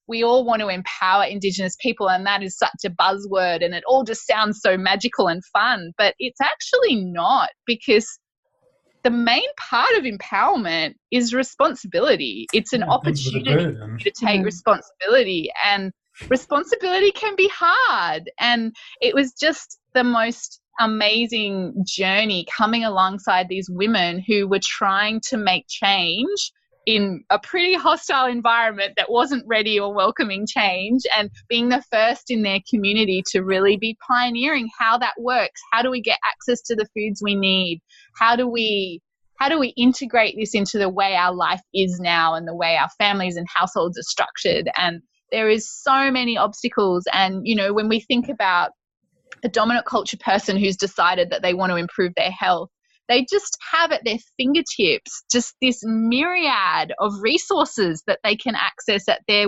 we all want to empower Indigenous people, and that is such a buzzword, and it all just sounds so magical and fun, but it's actually not, because the main part of empowerment is responsibility. It's an opportunity to take responsibility, and responsibility can be hard. And it was just the most amazing journey coming alongside these women who were trying to make change in a pretty hostile environment that wasn't ready or welcoming change, and being the first in their community to really be pioneering how that works. How do we get access to the foods we need? How do we integrate this into the way our life is now and the way our families and households are structured? And there is so many obstacles. And, when we think about a dominant culture person who's decided that they want to improve their health, they just have at their fingertips just this myriad of resources that they can access at their,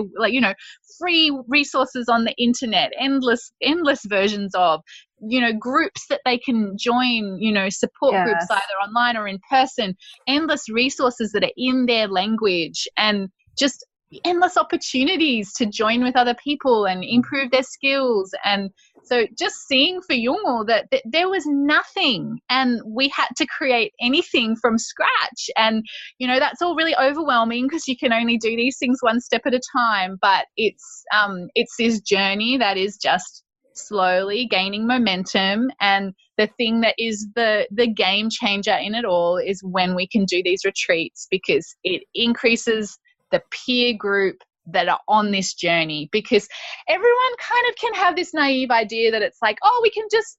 free resources on the internet, endless versions of, groups that they can join, support groups either online or in person, endless resources that are in their language, and just endless opportunities to join with other people and improve their skills. And so just seeing for Yolngu that there was nothing, and we had to create anything from scratch. And, that's all really overwhelming, because you can only do these things one step at a time. But it's this journey that is just slowly gaining momentum. And the thing that is the game changer in it all is when we can do these retreats, because it increases the peer group that are on this journey. Because everyone kind of can have this naive idea that it's like, oh, we can just,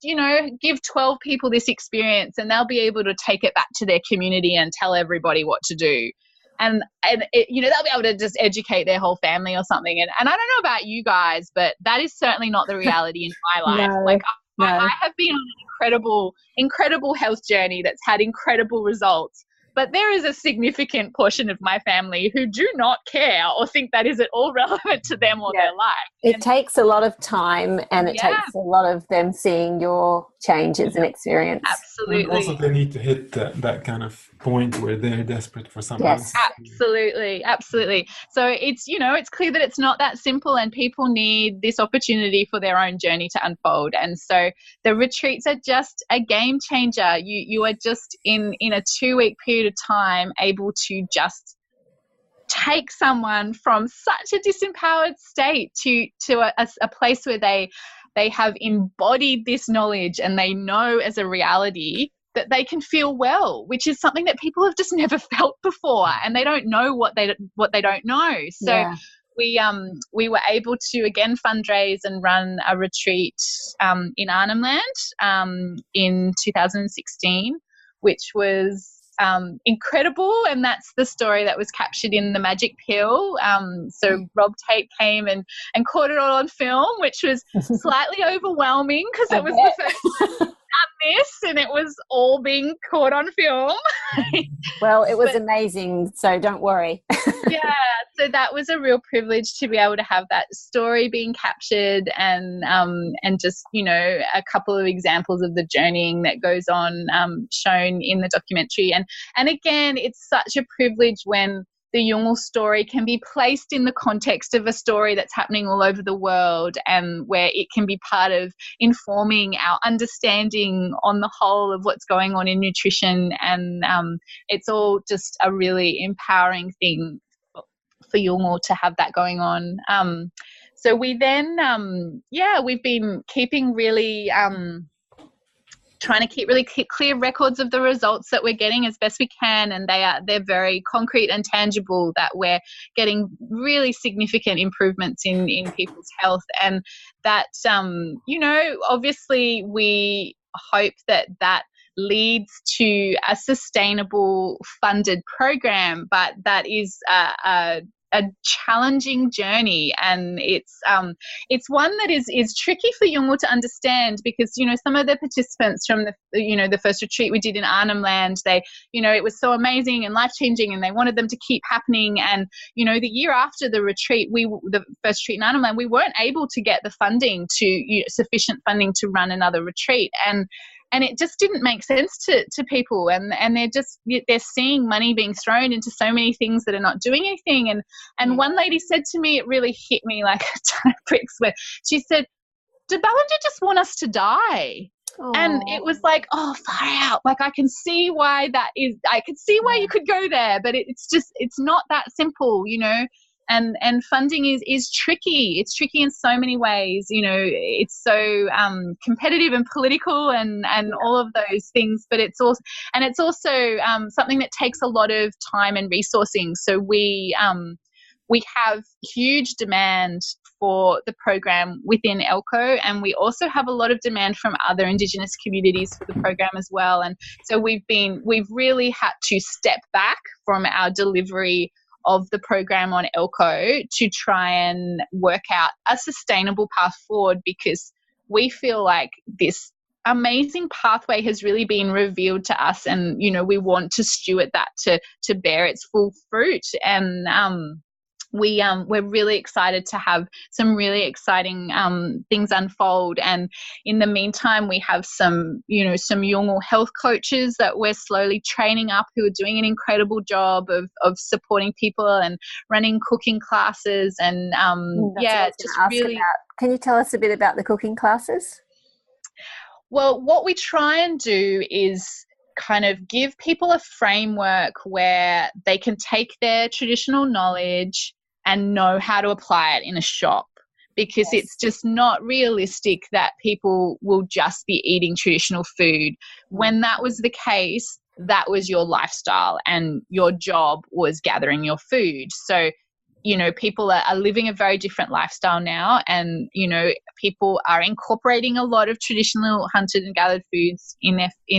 give 12 people this experience and they'll be able to take it back to their community and tell everybody what to do. And they'll be able to just educate their whole family or something. And I don't know about you guys, but that is certainly not the reality in my life. I have been on an incredible health journey that's had incredible results. But there is a significant portion of my family who do not care or think that is at all relevant to them or their life. It takes a lot of time, and it takes a lot of them seeing your changes and experience. Absolutely. And also they need to hit that kind of point where they're desperate for something. Yes. Absolutely. So it's, it's clear that it's not that simple, and people need this opportunity for their own journey to unfold. And so the retreats are just a game changer. You are just in a 2-week period of time able to just take someone from such a disempowered state to a place where they have embodied this knowledge, and they know as a reality that they can feel well, which is something that people have just never felt before, and they don't know what they don't know. So we were able to again fundraise and run a retreat in Arnhem Land in 2016, which was incredible, and that's the story that was captured in The Magic Pill. So Rob Tate came and caught it all on film, which was slightly overwhelming, because it was the first this, and it was all being caught on film. Well, it was amazing, so don't worry. Yeah, so that was a real privilege to be able to have that story being captured, and just, you know, a couple of examples of the journeying that goes on shown in the documentary. And again, it's such a privilege when the Yolngu story can be placed in the context of a story that's happening all over the world, and where it can be part of informing our understanding on the whole of what's going on in nutrition. And it's all just a really empowering thing for Yolngu to have that going on. So we then, we've been keeping really trying to keep really clear records of the results that we're getting as best we can, and they're very concrete and tangible, that we're getting really significant improvements in people's health. And that you know, obviously we hope that leads to a sustainable funded program, but that is a challenging journey, and it's one that is tricky for Yolngu to understand, because, you know, some of the participants from the first retreat we did in Arnhem Land, they, you know, it was so amazing and life-changing, and they wanted them to keep happening. And, you know, the year after the retreat, the first retreat in Arnhem Land, we weren't able to get the funding sufficient funding to run another retreat, and it just didn't make sense to people, and they're seeing money being thrown into so many things that are not doing anything. And one lady said to me, it really hit me like a ton of bricks, where she said, "Do Ballinger just want us to die?" Aww. And it was like, oh, far out. Like, I can see why that is. I could see why you could go there, but it's not that simple, you know. And funding is tricky. It's tricky in so many ways. You know, it's so competitive and political and all of those things. But it's also something that takes a lot of time and resourcing. So we have huge demand for the program within Elko, and we also have a lot of demand from other Indigenous communities for the program as well. And so we've really had to step back from our delivery of the program on Elko to try and work out a sustainable path forward, because we feel like this amazing pathway has really been revealed to us, and, you know, we want to steward that to bear its full fruit. And we're really excited to have some really exciting things unfold. And in the meantime, we have some Yolngu health coaches that we're slowly training up, who are doing an incredible job of supporting people and running cooking classes. And just really. Can you tell us a bit about the cooking classes? Well, what we try and do is kind of give people a framework where they can take their traditional knowledge and know how to apply it in a shop, because it's just not realistic that people will just be eating traditional food. When that was the case, that was your lifestyle, and your job was gathering your food. So, you know, people are living a very different lifestyle now, and, you know, people are incorporating a lot of traditional hunted and gathered foods in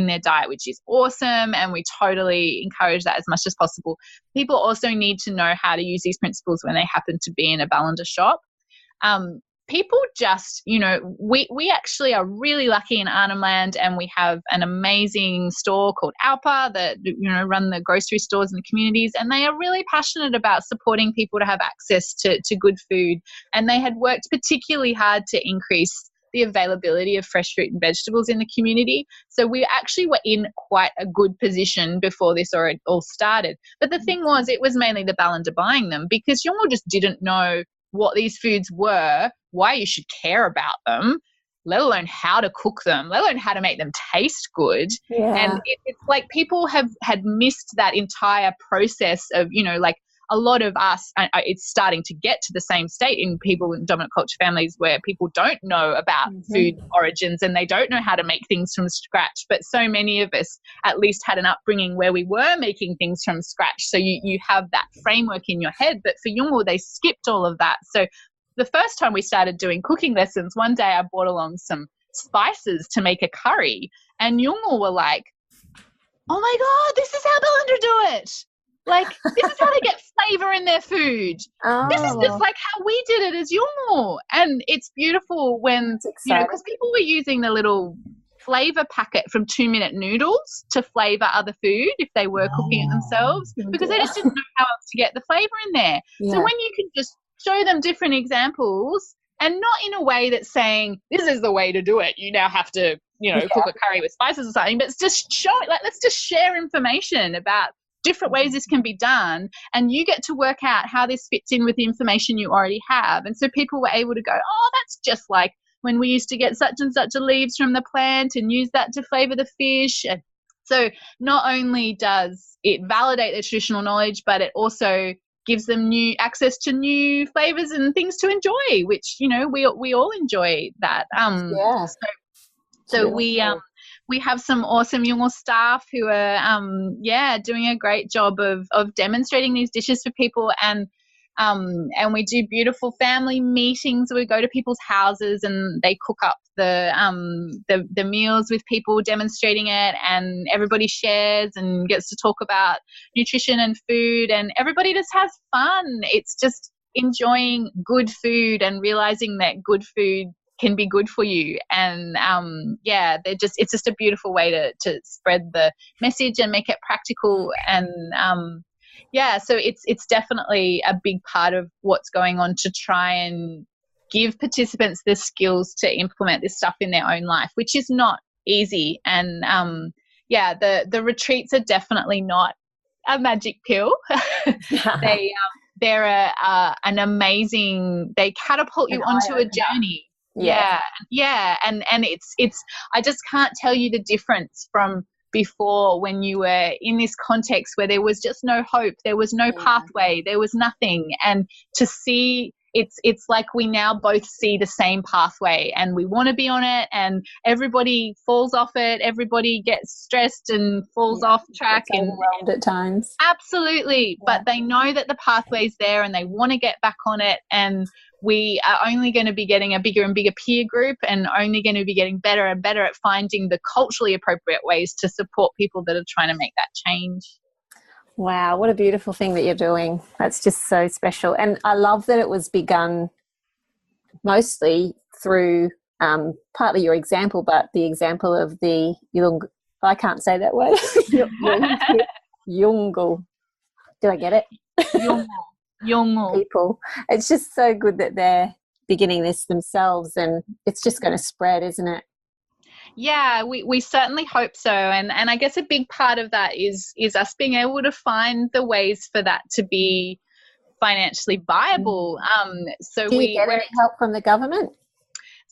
their diet, which is awesome, and we totally encourage that as much as possible. People also need to know how to use these principles when they happen to be in a Ballinger shop. People just, you know, we actually are really lucky in Arnhem Land, and we have an amazing store called Alpa that, you know, run the grocery stores in the communities, and they are really passionate about supporting people to have access to good food. And they had worked particularly hard to increase the availability of fresh fruit and vegetables in the community. So we actually were in quite a good position before this all started. But the thing was, it was mainly the Ballinger buying them, because Yolngu just didn't know what these foods were, why you should care about them, let alone how to cook them, let alone how to make them taste good. Yeah. And it's like people had missed that entire process of, you know, like a lot of us, it's starting to get to the same state in people in dominant culture families, where people don't know about food origins and they don't know how to make things from scratch. But so many of us at least had an upbringing where we were making things from scratch. So you have that framework in your head. But for Yolngu, they skipped all of that. So the first time we started doing cooking lessons, one day I brought along some spices to make a curry, and Yolngu were like, "Oh my God, this is how Ballinger do it. Like, this is how they get flavor in their food. Oh. This is just like how we did it as Yolngu." And it's beautiful when, you know, because people were using the little flavor packet from 2-minute noodles to flavor other food if they were cooking it themselves, because they just didn't know how else to get the flavor in there. Yeah. So when you can just show them different examples, and not in a way that's saying this is the way to do it, you now have to, cook a curry with spices or something, but it's just let's just share information about different ways this can be done, and you get to work out how this fits in with the information you already have. And so people were able to go, oh, that's just like when we used to get such and such leaves from the plant and use that to flavor the fish. And so not only does it validate their traditional knowledge, but it also gives them new access to new flavors and things to enjoy, which, we all enjoy that. So we have some awesome Yolngu staff who are, doing a great job of demonstrating these dishes for people, and we do beautiful family meetings. We go to people's houses and they cook up the meals with people demonstrating it, and everybody shares and gets to talk about nutrition and food, and everybody just has fun. It's just enjoying good food and realizing that good food can be good for you. And it's just a beautiful way to spread the message and make it practical. And so it's definitely a big part of what's going on to try and give participants the skills to implement this stuff in their own life, which is not easy. And the retreats are definitely not a magic pill. They're an amazing, they catapult you onto a journey. Yeah. And it's I just can't tell you the difference from before, when you were in this context where there was just no hope, there was no pathway, there was nothing. And to see, it's like we now both see the same pathway and we want to be on it, and everybody falls off it, everybody gets stressed and falls off track and overwhelmed at times. Absolutely. But they know that the pathway's there and they want to get back on it, and we are only going to be getting a bigger and bigger peer group, and only going to be getting better and better at finding the culturally appropriate ways to support people that are trying to make that change. Wow, what a beautiful thing that you're doing. That's just so special. And I love that it was begun mostly through partly your example, but the example of the Yolngu. I can't say that word. Yolngu. Do I get it? Yolngu. People. It's just so good that they're beginning this themselves, and it's just going to spread, isn't it? Yeah, we certainly hope so. And I guess a big part of that is us being able to find the ways for that to be financially viable. Do you get any help from the government?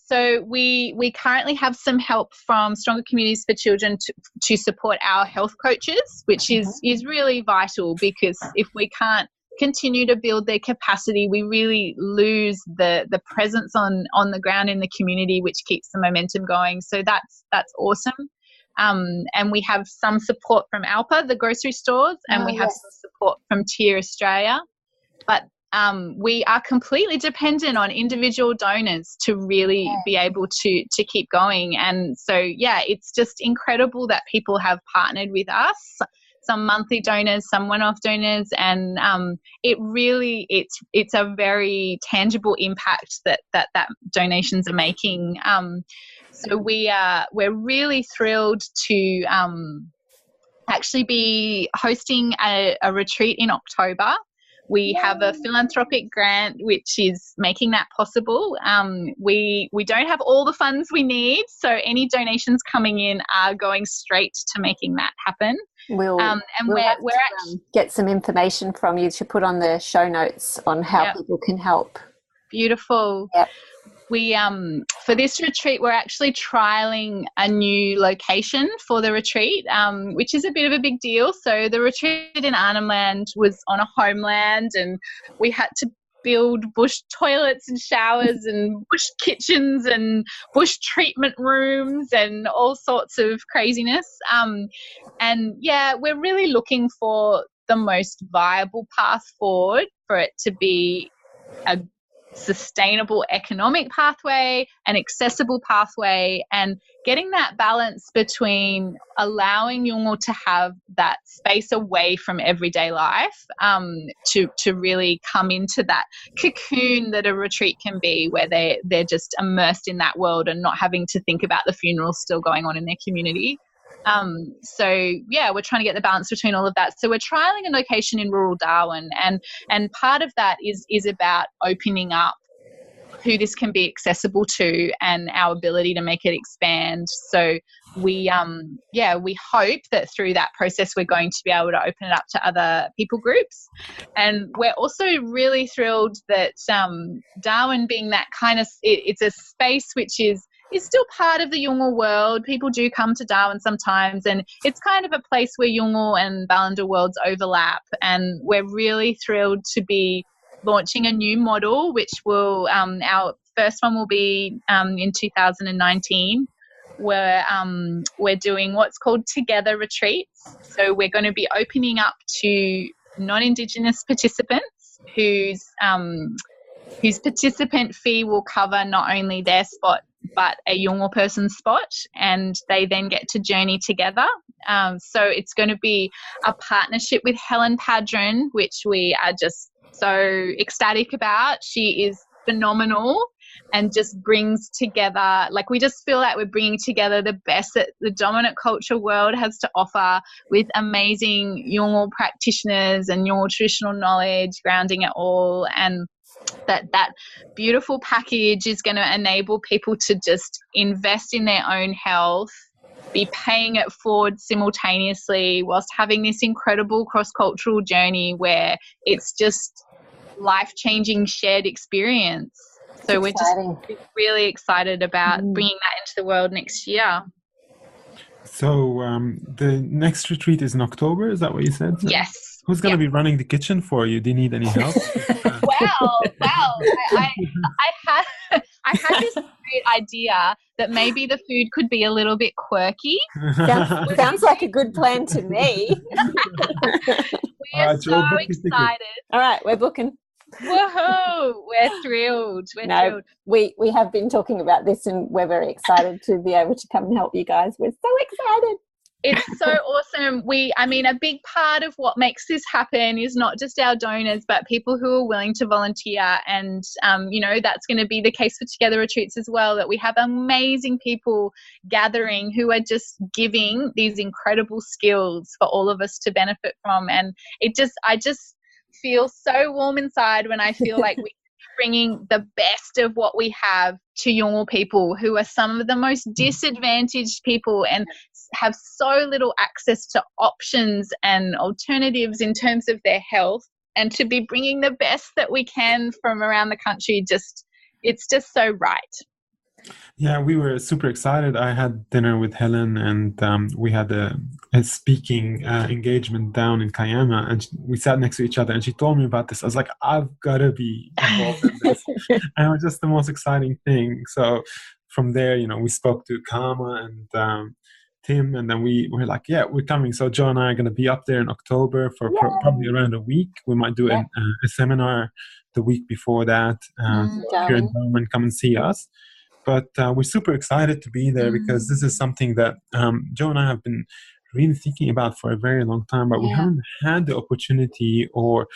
So we currently have some help from Stronger Communities for Children to support our health coaches, which is really vital, because if we can't continue to build their capacity, we really lose the presence on the ground in the community, which keeps the momentum going. So that's awesome. And we have some support from Alpa, the grocery stores, and we have some support from Tier Australia. But we are completely dependent on individual donors to really be able to keep going. And so, it's just incredible that people have partnered with us. Some monthly donors, some one-off donors, and it really it's a very tangible impact that donations are making. So we're really thrilled to actually be hosting a retreat in October. We have a philanthropic grant which is making that possible. We don't have all the funds we need, so any donations coming in are going straight to making that happen. We'll get some information from you to put on the show notes on how people can help. Beautiful. Yep. We for this retreat, we're actually trialing a new location for the retreat, which is a bit of a big deal. So the retreat in Arnhem Land was on a homeland, and we had to build bush toilets and showers and bush kitchens and bush treatment rooms and all sorts of craziness. We're really looking for the most viable path forward for it to be sustainable economic pathway, an accessible pathway, and getting that balance between allowing Yolngu to have that space away from everyday life, to really come into that cocoon that a retreat can be, where they're just immersed in that world and not having to think about the funerals still going on in their community. So yeah, we're trying to get the balance between all of that. So we're trialing a location in rural Darwin, and part of that is about opening up who this can be accessible to and our ability to make it expand. So we hope that through that process we're going to be able to open it up to other people groups. And we're also really thrilled that Darwin being that kind of, it's a space which is still part of the Yolngu world. People do come to Darwin sometimes, and it's kind of a place where Yolngu and Balanda worlds overlap. And we're really thrilled to be launching a new model, which will, our first one will be in 2019, where we're doing what's called Together retreats. So we're going to be opening up to non-Indigenous participants whose participant fee will cover not only their spot but a Yolngu person's spot, and they then get to journey together. So it's going to be a partnership with Helen Padron, which we are just so ecstatic about. She is phenomenal and just brings together, like, we just feel like we're bringing together the best that the dominant culture world has to offer with amazing Yolngu practitioners and Yolngu traditional knowledge grounding it all. And that beautiful package is going to enable people to just invest in their own health, be paying it forward simultaneously whilst having this incredible cross-cultural journey where it's just life-changing shared experience. So we're just really excited about bringing that into the world next year. So the next retreat is in October, is that what you said? So yes. Who's going to be running the kitchen for you? Do you need any help? Well, I had this great idea that maybe the food could be a little bit quirky. Sounds like a good plan to me. We are so excited. All right, we're booking. Woohoo! We're thrilled. We have been talking about this, and we're very excited to be able to come and help you guys. We're so excited. It's so awesome. A big part of what makes this happen is not just our donors, but people who are willing to volunteer. And, that's going to be the case for Together Retreats as well, that we have amazing people gathering who are just giving these incredible skills for all of us to benefit from. And I just feel so warm inside when I feel like we're bringing the best of what we have to Yolngu people, who are some of the most disadvantaged people and have so little access to options and alternatives in terms of their health, and to be bringing the best that we can from around the country. It's just so right. Yeah, we were super excited. I had dinner with Helen, and we had a speaking engagement down in Kiama, and we sat next to each other, and she told me about this. I was like, I've got to be involved in this. And it was just the most exciting thing. So from there, we spoke to Kama and Tim, and then we were like, yeah, we're coming. So Joe and I are going to be up there in October for probably around a week. We might do a seminar the week before that here in Darwin. Come and see us. But we're super excited to be there because this is something that Joe and I have been really thinking about for a very long time, but we haven't had the opportunity, or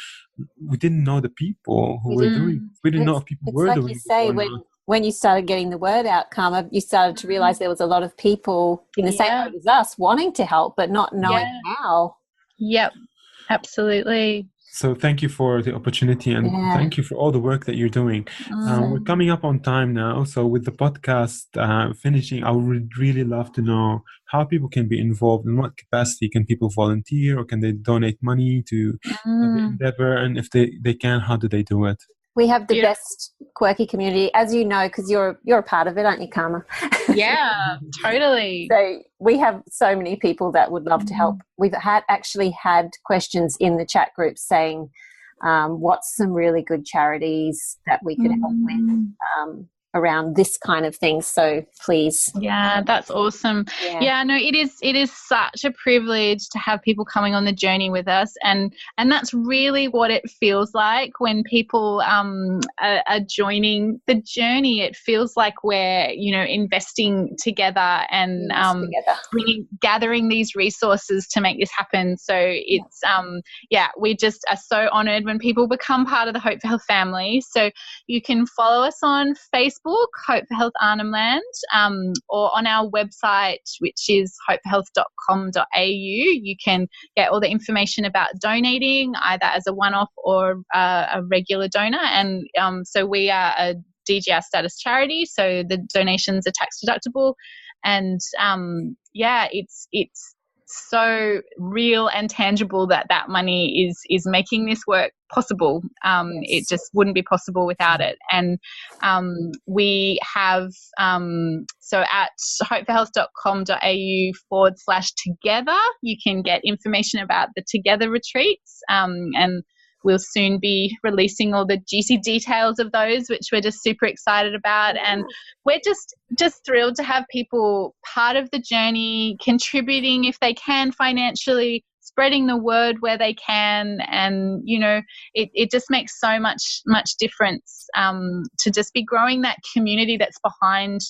we didn't know the people who were doing. We didn't know if people were doing. It's like you say, when you started getting the word out, Karma, you started to realize there was a lot of people in the same boat as us wanting to help, but not knowing how. Yep, absolutely. So thank you for the opportunity, and thank you for all the work that you're doing. We're coming up on time now. So with the podcast finishing, I would really love to know how people can be involved. In what capacity can people volunteer, or can they donate money to the endeavor? And if they can, how do they do it? We have the best quirky community, as you know, because you're a part of it, aren't you, Karma? Yeah, totally. So we have so many people that would love to help. We've actually had questions in the chat group saying, what's some really good charities that we could help with? around this kind of thing. So please. Yeah, that's awesome. Yeah, no, it is such a privilege to have people coming on the journey with us, and that's really what it feels like when people are joining the journey. It feels like we're, you know, investing together and gathering these resources to make this happen. So it's we just are so honoured when people become part of the Hope for Health family. So you can follow us on Facebook, Hope for Health Arnhem Land, or on our website, which is hopeforhealth.com.au. You can get all the information about donating, either as a one-off or a regular donor. And so we are a DGR status charity, so the donations are tax deductible. And it's so real and tangible that money is making this work possible. It just wouldn't be possible without it. And we have so at hopeforhealth.com.au/together, you can get information about the Together retreats, and we'll soon be releasing all the juicy details of those, which we're just super excited about. And we're just thrilled to have people part of the journey, contributing if they can financially, spreading the word where they can. And, you know, it just makes so much difference to just be growing that community that's behind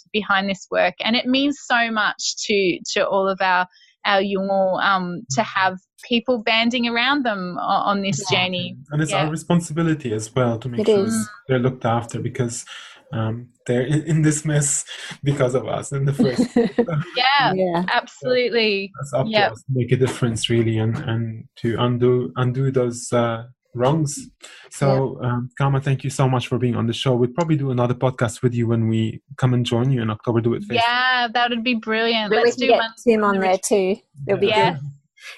this work. And it means so much to all of our Yolngu to have people banding around them on this journey. And it's our responsibility as well to make sure they're looked after, because they're in this mess because of us in the first absolutely. It's up to us to make a difference, really, and to undo those wrongs. So Karma, thank you so much for being on the show. We'll probably do another podcast with you when we come and join you in October. Do it face. Yeah, that would be brilliant. Let's do one. Tim on there too. It'll be good.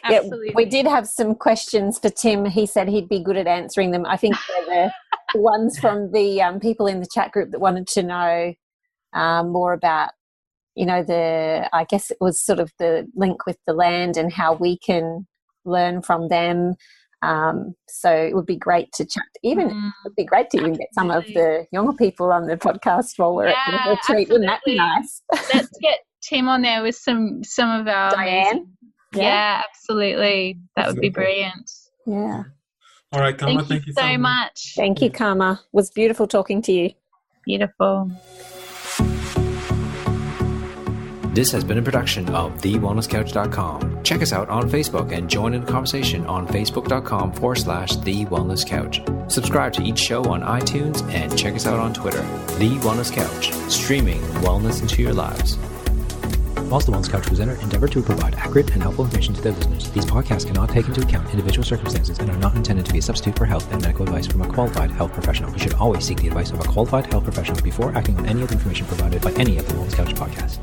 Absolutely. We did have some questions for Tim. He said he'd be good at answering them. I think they're the ones from the people in the chat group that wanted to know more about, you know, I guess it was sort of the link with the land and how we can learn from them. So it would be great to chat. It would be great to even get some of the Yolngu people on the podcast while we're at the retreat. Wouldn't that be nice? Let's get Tim on there with some of our Diane. Yeah, absolutely. That would be brilliant. Yeah. All right, Karma, thank you so much. Thank you, Karma. It was beautiful talking to you. Beautiful. This has been a production of TheWellnessCouch.com. Check us out on Facebook and join in the conversation on Facebook.com/TheWellnessCouch. Subscribe to each show on iTunes and check us out on Twitter. The Wellness Couch, streaming wellness into your lives. Whilst the Wellness Couch presenter endeavor to provide accurate and helpful information to their listeners, these podcasts cannot take into account individual circumstances and are not intended to be a substitute for health and medical advice from a qualified health professional. You should always seek the advice of a qualified health professional before acting on any of the information provided by any of the Wellness Couch podcasts.